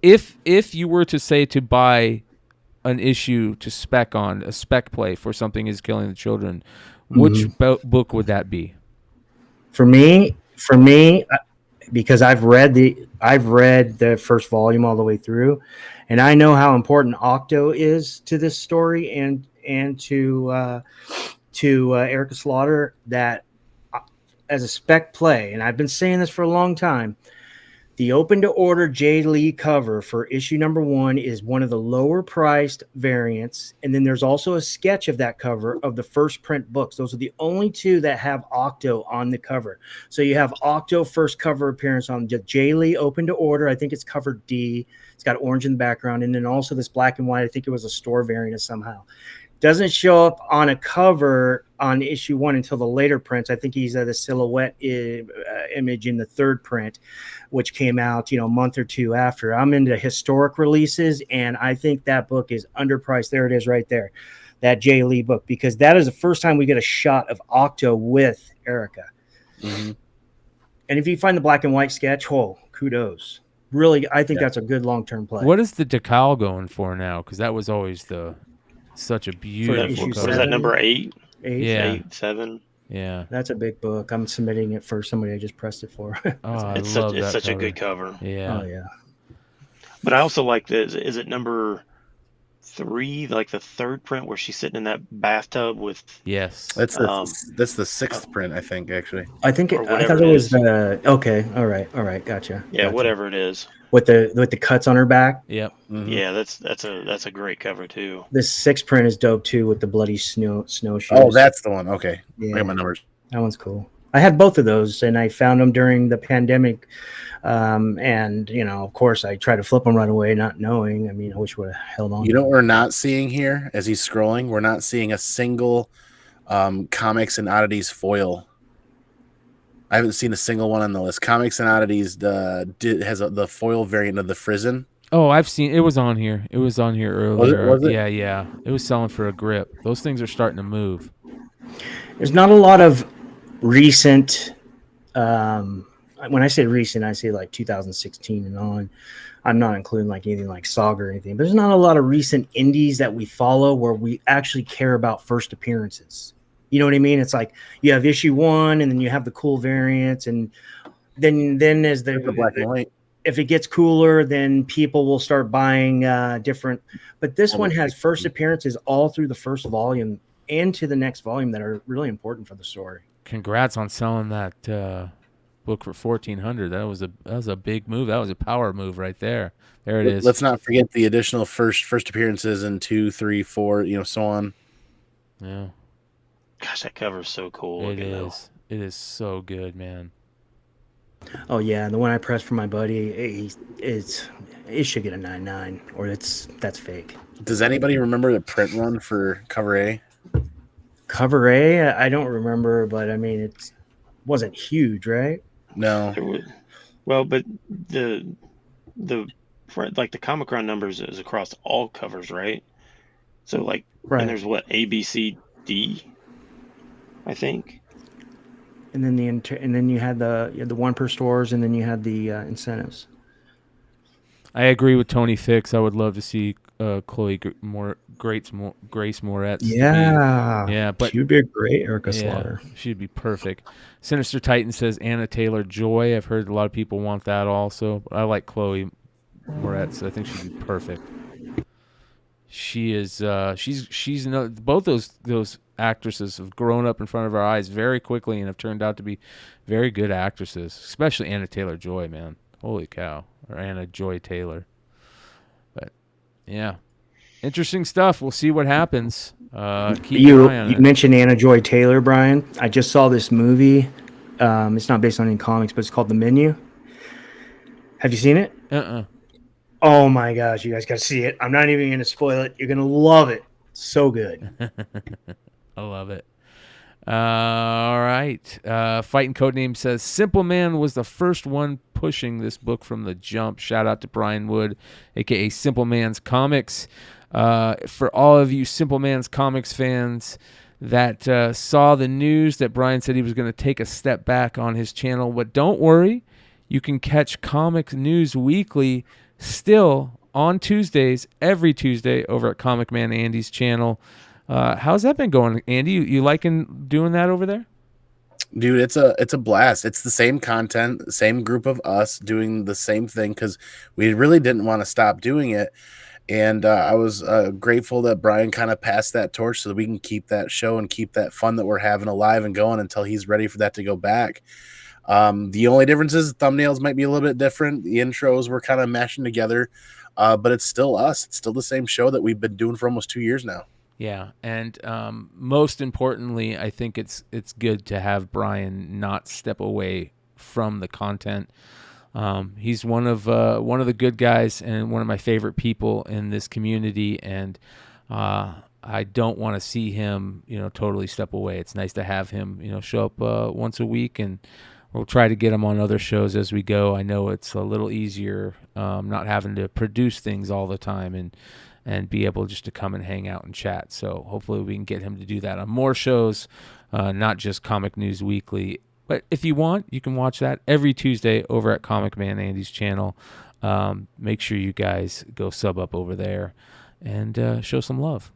If you were to say to buy an issue to spec on, a spec play for Something is Killing the Children, which book would that be? For me, because I've read the first volume all the way through, and I know how important Octo is to this story and to Erica Slaughter, that as a spec play, and I've been saying this for a long time, the open to order Jay Lee cover for issue number 1 is one of the lower priced variants. And then there's also a sketch of that cover of the first print books. Those are the only 2 that have Octo on the cover. So you have Octo first cover appearance on the Jay Lee open to order. I think it's cover D. It's got orange in the background. And then also this black and white. I think it was a store variant somehow. Doesn't show up on a cover on issue 1 until the later prints. I think he's the silhouette image in the third print, which came out, a month or 2 after. I'm into historic releases, and I think that book is underpriced. There it is right there, that Jay Lee book, because that is the first time we get a shot of Octo with Erica. Mm-hmm. And if you find the black and white sketch, kudos. Really, I think that's a good long-term play. What is the decal going for now? Because that was always such a beautiful cover. What is that, number 8? 8? Yeah. 8, 7. Yeah. That's a big book. I'm submitting it for somebody I just pressed it for. It's such a good cover. Yeah. Oh, yeah. But I also like this. Is it number 3, like the third print where she's sitting in that bathtub with? Yes. That's the 6th print, I think, actually. I thought it was okay. All right. Gotcha. Yeah, gotcha. Whatever it is. With the cuts on her back. Yep. Mm-hmm. Yeah, that's a great cover too. This 6th print is dope too, with the bloody snowshoes. Oh, that's the one. Okay. Yeah. I got my numbers. That one's cool. I had both of those, and I found them during the pandemic. And of course, I tried to flip them right away, not knowing. I mean, I wish I would have held on. You know what we're not seeing here as he's scrolling? We're not seeing a single Comics and Oddities foil. I haven't seen a single one on the list. Comics and Oddities has the foil variant of the Frizzen. Oh, I've seen it. Was on here. It was on here earlier. Was it? Yeah. It was selling for a grip. Those things are starting to move. There's not a lot of recent. When I say recent, I say like 2016 and on. I'm not including like anything like Saga or anything. But there's not a lot of recent indies that we follow where we actually care about first appearances. You know what I mean? It's like you have issue 1, and then you have the cool variants, and then as The black and white. if it gets cooler, then people will start buying different. But this one has first appearances all through the first volume into the next volume that are really important for the story. Congrats on selling that book for $1,400. That was a big move. That was a power move right there. There it is. Let's not forget the additional first appearances in 2, 3, 4, so on. Yeah. Gosh, that cover is so cool. It is. It is so good, man. Oh yeah, the one I pressed for my buddy, it should get a 9.9, or that's fake. Does anybody remember the print run for cover A? Cover A, I don't remember, but I mean it wasn't huge, right? No. Well, but the like the Comic Run numbers is across all covers, right? So like, right. And there's what, A, B, C, D, I think. And then you had the one per stores, and then you had the incentives. I agree with Tony Fix. I would love to see Chloe Grace Moretz. Yeah, but she'd be a great Erica Slaughter. She'd be perfect. Sinister Titan says Anna Taylor-Joy. I've heard a lot of people want that also. But I like Chloe Moretz. I think she'd be perfect. She is. She's both those actresses have grown up in front of our eyes very quickly and have turned out to be very good actresses. Especially Anna Taylor-Joy, man. Holy cow. Or Anna Joy Taylor. But yeah, interesting stuff. We'll see what happens. Keep You an eye on it. mentioned Anna Joy Taylor, Brian. I just saw this movie. It's not based on any comics, but it's called The Menu. Have you seen it? Oh my gosh, you guys got to see it. I'm not even going to spoil it. You're going to love it. So good. I love it. All right. Fighting Codename says Simple Man was the first one pushing this book from the jump. Shout out to Brian Wood, aka Simple Man's Comics. For all of you Simple Man's Comics fans that saw the news that Brian said he was going to take a step back on his channel, but don't worry, you can catch Comic News Weekly still on Tuesdays, every Tuesday over at Comic Man Andy's channel. How's that been going, Andy? You liking doing that over there? Dude, it's a blast. It's the same content, the same group of us doing the same thing because we really didn't want to stop doing it. And I was grateful that Brian kind of passed that torch so that we can keep that show and keep that fun that we're having alive and going until he's ready for that to go back. The only difference is thumbnails might be a little bit different. The intros were kind of mashing together, but it's still us. It's still the same show that we've been doing for almost 2 years now. Yeah, and most importantly, I think it's good to have Brian not step away from the content. He's one of the good guys and one of my favorite people in this community, and I don't want to see him, totally step away. It's nice to have him, show up once a week, and we'll try to get him on other shows as we go. I know it's a little easier not having to produce things all the time and be able just to come and hang out and chat. So hopefully we can get him to do that on more shows, not just Comic News Weekly. But if you want, you can watch that every Tuesday over at Comic Man Andy's channel. Make sure you guys go sub up over there and show some love.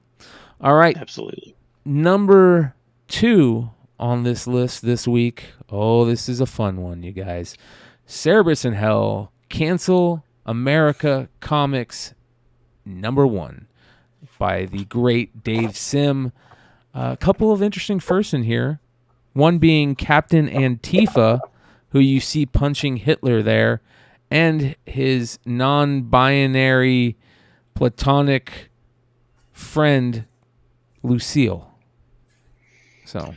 All right. Absolutely. Number 2 on this list this week. Oh, this is a fun one, you guys. Cerebus in Hell, Cancel America Comics #1 by the great Dave Sim. A couple of interesting firsts in here. One being Captain Antifa, who you see punching Hitler there, and his non-binary platonic friend Lucille. So,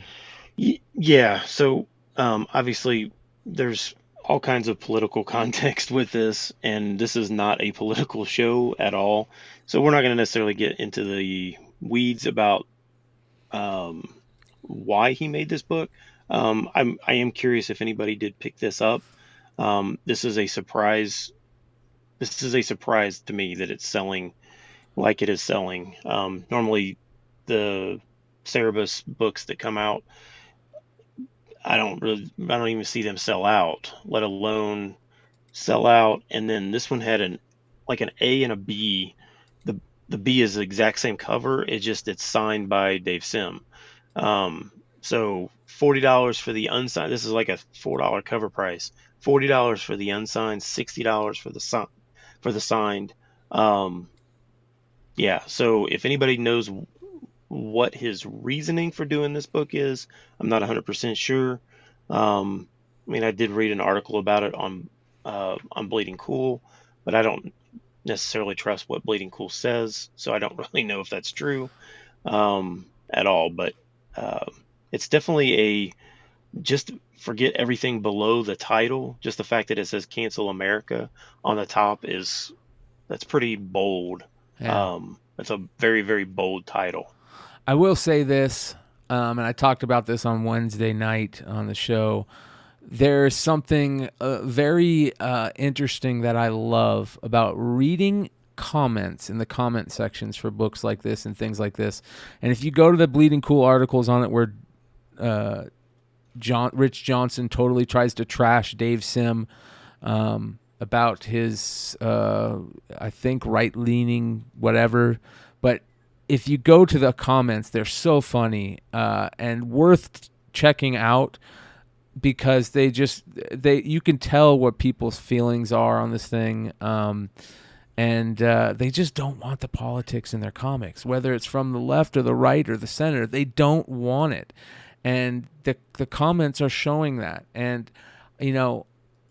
yeah. So obviously, there's all kinds of political context with this, and this is not a political show at all. So we're not going to necessarily get into the weeds about why he made this book. I am curious if anybody did pick this up. This is a surprise. This is a surprise to me that it's selling like it is selling. Normally, the Cerebus books that come out, I don't even see them sell out, let alone sell out. And then this one had an A and a B. The B is the exact same cover. It's signed by Dave Sim. So $40 for the unsigned. This is like a $4 cover price. $40 for the unsigned, $60 for the signed. Yeah. So if anybody knows what his reasoning for doing this book is, I'm not 100% sure. I mean, I did read an article about it on Bleeding Cool, but I don't necessarily trust what Bleeding Cool says, so I don't really know if that's true at all. But it's definitely just forget everything below the title. Just the fact that it says "Cancel America" on the top that's pretty bold. Yeah. It's a very, very bold title. I will say this, and I talked about this on Wednesday night on the show. There's something very interesting that I love about reading comments in the comment sections for books like this and things like this. And if you go to the Bleeding Cool articles on it where Rich Johnson totally tries to trash Dave Sim about his, I think, right-leaning whatever. But if you go to the comments, they're so funny and worth checking out, because you can tell what people's feelings are on this thing, and they just don't want the politics in their comics, whether it's from the left or the right or the center. They don't want it, and the comments are showing that. And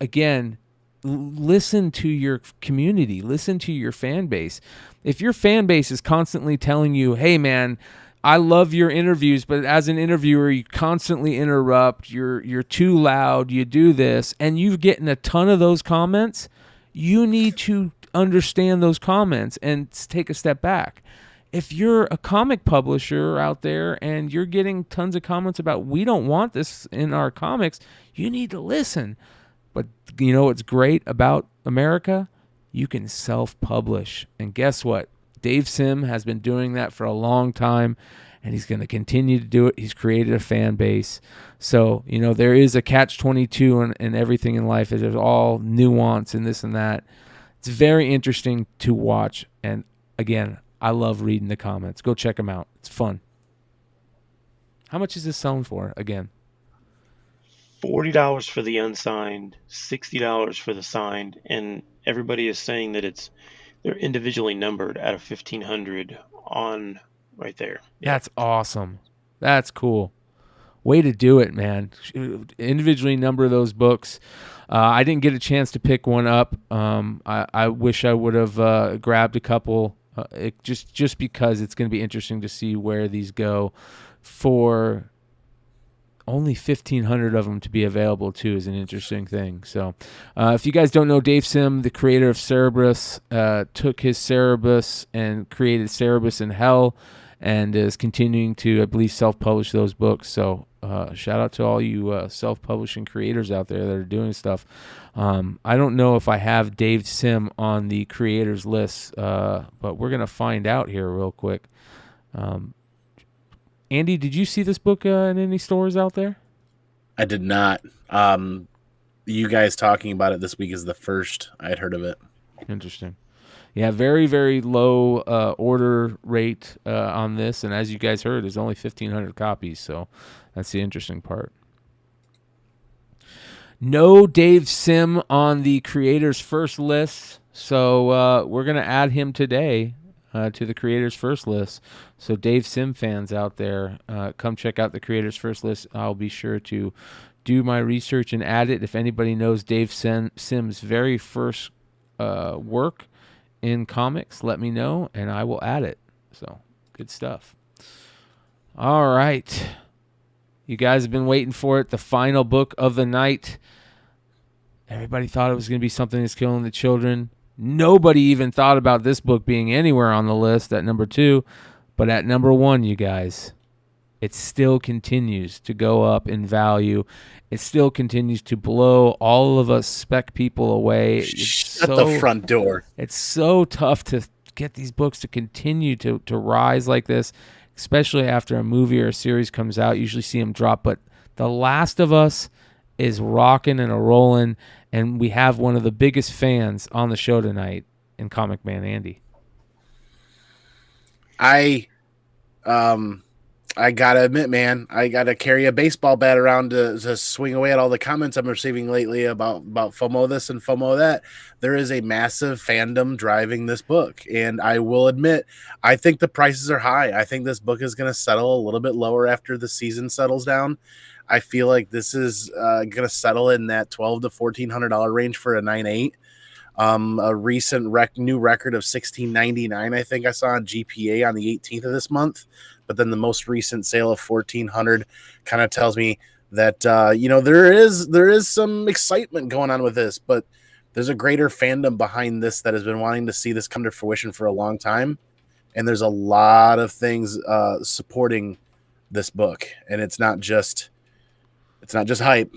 again, listen to your community, listen to your fan base. If your fan base is constantly telling you, "Hey, man, I love your interviews, but as an interviewer, you constantly interrupt. You're too loud. You do this," and you're getting a ton of those comments, you need to understand those comments and take a step back. If you're a comic publisher out there and you're getting tons of comments about, "We don't want this in our comics," you need to listen. But you know what's great about America? You can self-publish. And guess what? Dave Sim has been doing that for a long time, and he's going to continue to do it. He's created a fan base. So, there is a catch-22 in everything in life. There's all nuance and this and that. It's very interesting to watch. And again, I love reading the comments. Go check them out. It's fun. How much is this selling for again? $40 for the unsigned, $60 for the signed, and everybody is saying that they're individually numbered out of 1,500 on right there. Yeah. That's awesome. That's cool. Way to do it, man. Individually number those books. I didn't get a chance to pick one up. I wish I would have grabbed a couple, just because it's going to be interesting to see where these go. For only 1,500 of them to be available, too, is an interesting thing. So if you guys don't know, Dave Sim, the creator of Cerebus, took his Cerebus and created Cerebus in Hell, and is continuing to, I believe, self-publish those books. So shout out to all you self-publishing creators out there that are doing stuff. I don't know if I have Dave Sim on the creators list, but we're going to find out here real quick. Andy, did you see this book in any stores out there? I did not. You guys talking about it this week is the first I had heard of it. Interesting. Yeah, very, very low order rate on this. And as you guys heard, there's only 1,500 copies. So that's the interesting part. No Dave Sim on the creator's first list. So we're going to add him today to the creator's first list. So Dave Sim fans out there, come check out the creator's first list. I'll be sure to do my research and add it. If anybody knows Dave Sim's very first work in comics, let me know and I will add it. So good stuff. All right. You guys have been waiting for it. The final book of the night. Everybody thought it was going to be Something That's Killing the Children. Nobody even thought about this book being anywhere on the list at number 2. But at number 1, you guys, it still continues to go up in value. It still continues to blow all of us spec people away. Shut the front door. It's so tough to get these books to continue to rise like this, especially after a movie or a series comes out. You usually see them drop. But The Last of Us is rocking and a-rolling, and we have one of the biggest fans on the show tonight in Comic Man Andy. I I gotta admit, man, I gotta carry a baseball bat around to swing away at all the comments I'm receiving lately about FOMO this and FOMO that. There is a massive fandom driving this book, and I will admit, I think the prices are high. I think this book is going to settle a little bit lower after the season settles down. I feel like this is going to settle in that $1,200 to $1,400 range for a 9.8. A recent new record of $1,699, I think I saw on GPA on the 18th of this month. But then the most recent sale of $1,400 kind of tells me that there is some excitement going on with this, but there's a greater fandom behind this that has been wanting to see this come to fruition for a long time, and there's a lot of things supporting this book, and it's not just hype.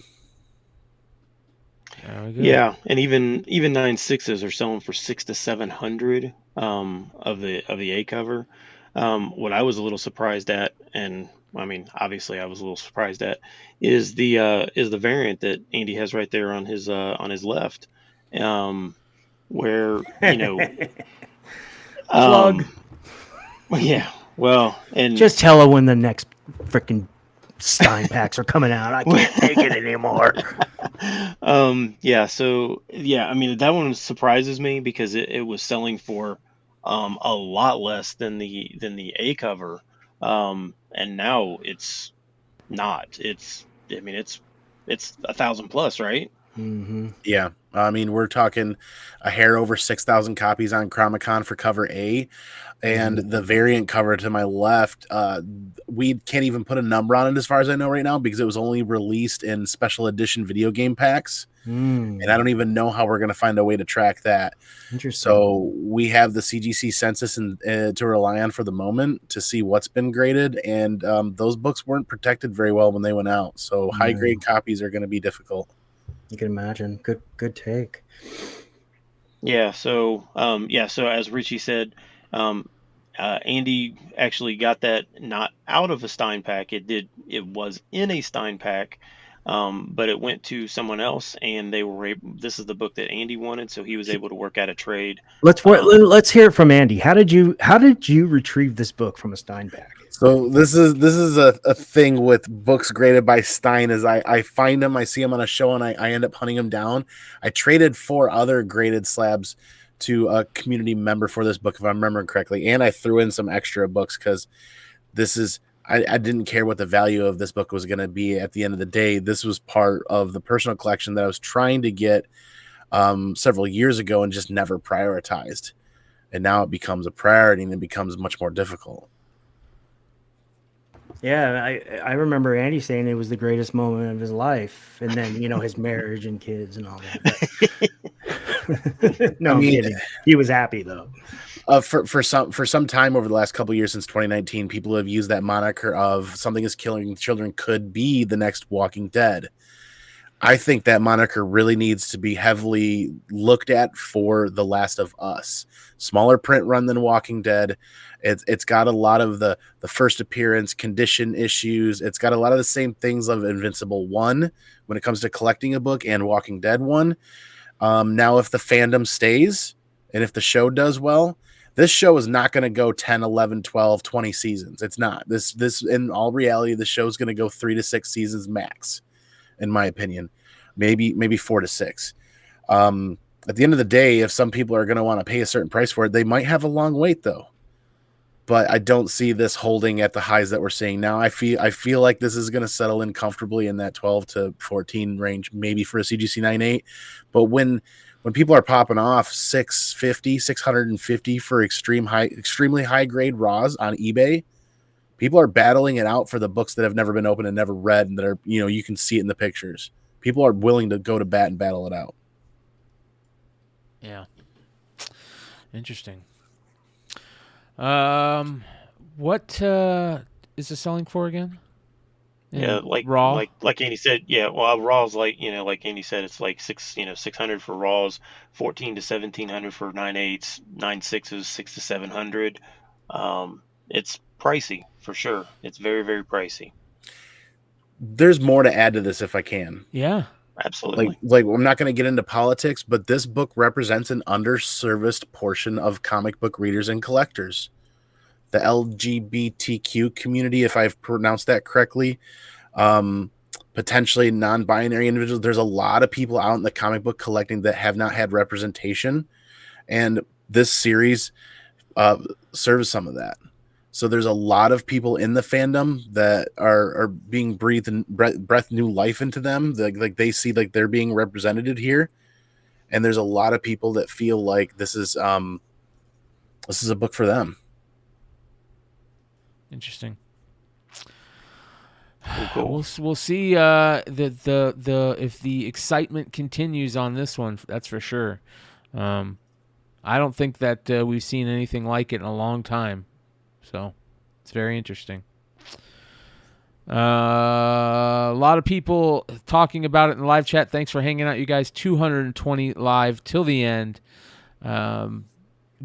Yeah, and even 9.6s are selling for $600 to $700 of the A cover. What I was a little surprised at, and I mean, obviously I was a little surprised at, is the variant that Andy has right there on his left, where Plug. Yeah, well, and Just tell her when the next freaking Stein packs are coming out. I can't take it anymore. yeah, so yeah, I mean that one surprises me because it was selling for a lot less than the A cover, and now it's not. It's 1,000 plus, right? Mm-hmm. Yeah, I mean, we're talking a hair over 6,000 copies on Comic-Con for cover A, and the variant cover to my left, we can't even put a number on it as far as I know right now because it was only released in special edition video game packs, and I don't even know how we're going to find a way to track that. Interesting. So we have the CGC census to rely on for the moment to see what's been graded, and those books weren't protected very well when they went out, so high-grade copies are going to be difficult. You can imagine. Good take. Yeah. So So as Richie said, Andy actually got that not out of a Stein pack. It was in a Stein pack, but it went to someone else, and they were this is the book that Andy wanted, so he was able to work out a trade. Let's hear it from Andy. How did you retrieve this book from a Stein pack? So this is a thing with books graded by Stein is I find them, I see them on a show, and I end up hunting them down. I traded 4 other graded slabs to a community member for this book, if I remember correctly, and I threw in some extra books because I didn't care what the value of this book was going to be at the end of the day. This was part of the personal collection that I was trying to get several years ago and just never prioritized. And now it becomes a priority and it becomes much more difficult. Yeah, I remember Andy saying it was the greatest moment of his life, and then his marriage and kids and all that. No, I'm kidding. He was happy though. For some time over the last couple of years since 2019, people have used that moniker of something is killing children could be the next Walking Dead. I think that moniker really needs to be heavily looked at for The Last of Us. Smaller print run than Walking Dead. It's got a lot of the first appearance condition issues. It's got a lot of the same things of Invincible 1 when it comes to collecting a book and Walking Dead 1. Now, if the fandom stays and if the show does well, this show is not going to go 10, 11, 12, 20 seasons. It's not. This in all reality, the show is going to go 3 to 6 seasons max. In my opinion, maybe 4 to 6. At the end of the day, if some people are going to want to pay a certain price for it, they might have a long wait though. But I don't see this holding at the highs that we're seeing now. I feel like this is going to settle in comfortably in that 12 to 14 range, maybe for a CGC 9.8. But when people are popping off 650 for extremely high grade raws on eBay, people are battling it out for the books that have never been opened and never read, and that are, you can see it in the pictures. People are willing to go to bat and battle it out. Yeah. Interesting. What is it selling for again? Yeah, like raw, like Andy said. Yeah, well, raw's like like Andy said, it's like 600 for raws, 1,400 to 1,700 for 9.8s, 9.6s, 600 to 700. It's pricey for sure. It's very, very pricey. There's more to add to this if I can. Yeah, absolutely. Like I'm not going to get into politics, but this book represents an underserviced portion of comic book readers and collectors. the LGBTQ community, if I've pronounced that correctly, potentially non-binary individuals. There's a lot of people out in the comic book collecting that have not had representation, and this series serves some of that. So there's a lot of people in the fandom that are being breathed new life into them. Like they see like they're being represented here, and there's a lot of people that feel like this is a book for them. Interesting. Cool. We'll see if the excitement continues on this one. That's for sure. I don't think that we've seen anything like it in a long time, so it's very interesting. A lot of people talking about it in the live chat. Thanks for hanging out, you guys. 220 live till the end.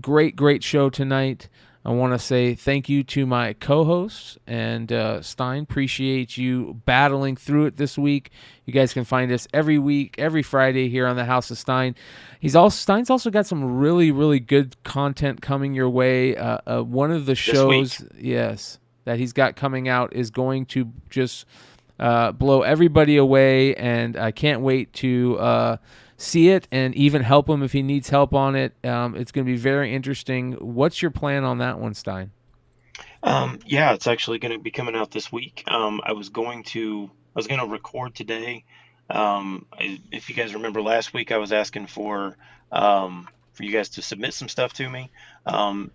Great show tonight. I want to say thank you to my co-hosts and Stein. Appreciate you battling through it this week. You guys can find us every week, every Friday here on the House of Stein. Stein's also got some really good content coming your way. One of the shows, yes, that he's got coming out is going to just blow everybody away, and I can't wait to see it and even help him if he needs help on it. It's going to be very interesting. What's your plan on that one, Stein? Yeah, it's actually going to be coming out this week. I was going to record today. If you guys remember last week, I was asking for you guys to submit some stuff to me. Some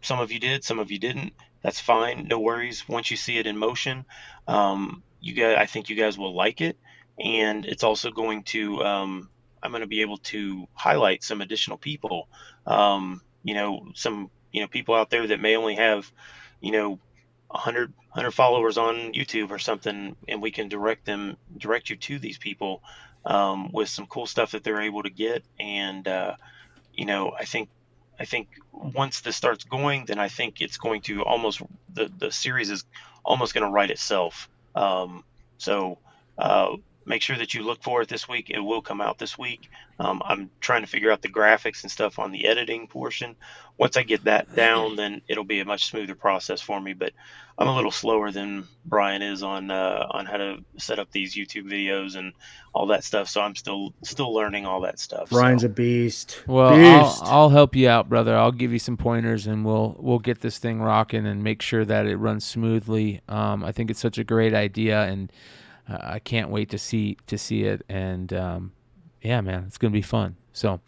of you did, some of you didn't. That's fine. No worries. Once you see it in motion, I think you guys will like it. And it's also going to, I'm going to be able to highlight some additional people, some people out there that may only have, 100 followers on YouTube or something, and we can direct you to these people with some cool stuff that they're able to get. And, I think once this starts going, then I think it's going to the series is almost going to write itself. Make sure that you look for it this week. It will come out this week. I'm trying to figure out the graphics and stuff on the editing portion. Once I get that down, then it'll be a much smoother process for me. But I'm a little slower than Bryan is on how to set up these YouTube videos and all that stuff. So I'm still learning all that stuff. Bryan's a beast. Well, I'll help you out, brother. I'll give you some pointers, and we'll get this thing rocking and make sure that it runs smoothly. I think it's such a great idea, and I can't wait to see it, and yeah, man, it's gonna be fun. So,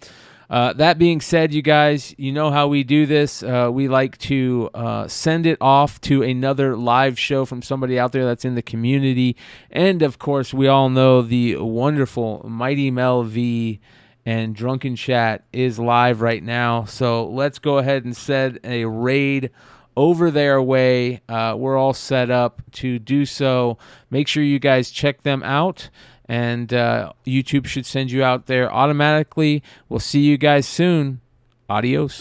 that being said, you guys, you know how we do this. We like to send it off to another live show from somebody out there that's in the community, and of course, we all know the wonderful Mighty Mel V and Drunken Chat is live right now. So let's go ahead and send a raid over their way. We're all set up to do so. Make sure you guys check them out, and YouTube should send you out there automatically. We'll see you guys soon. Adios.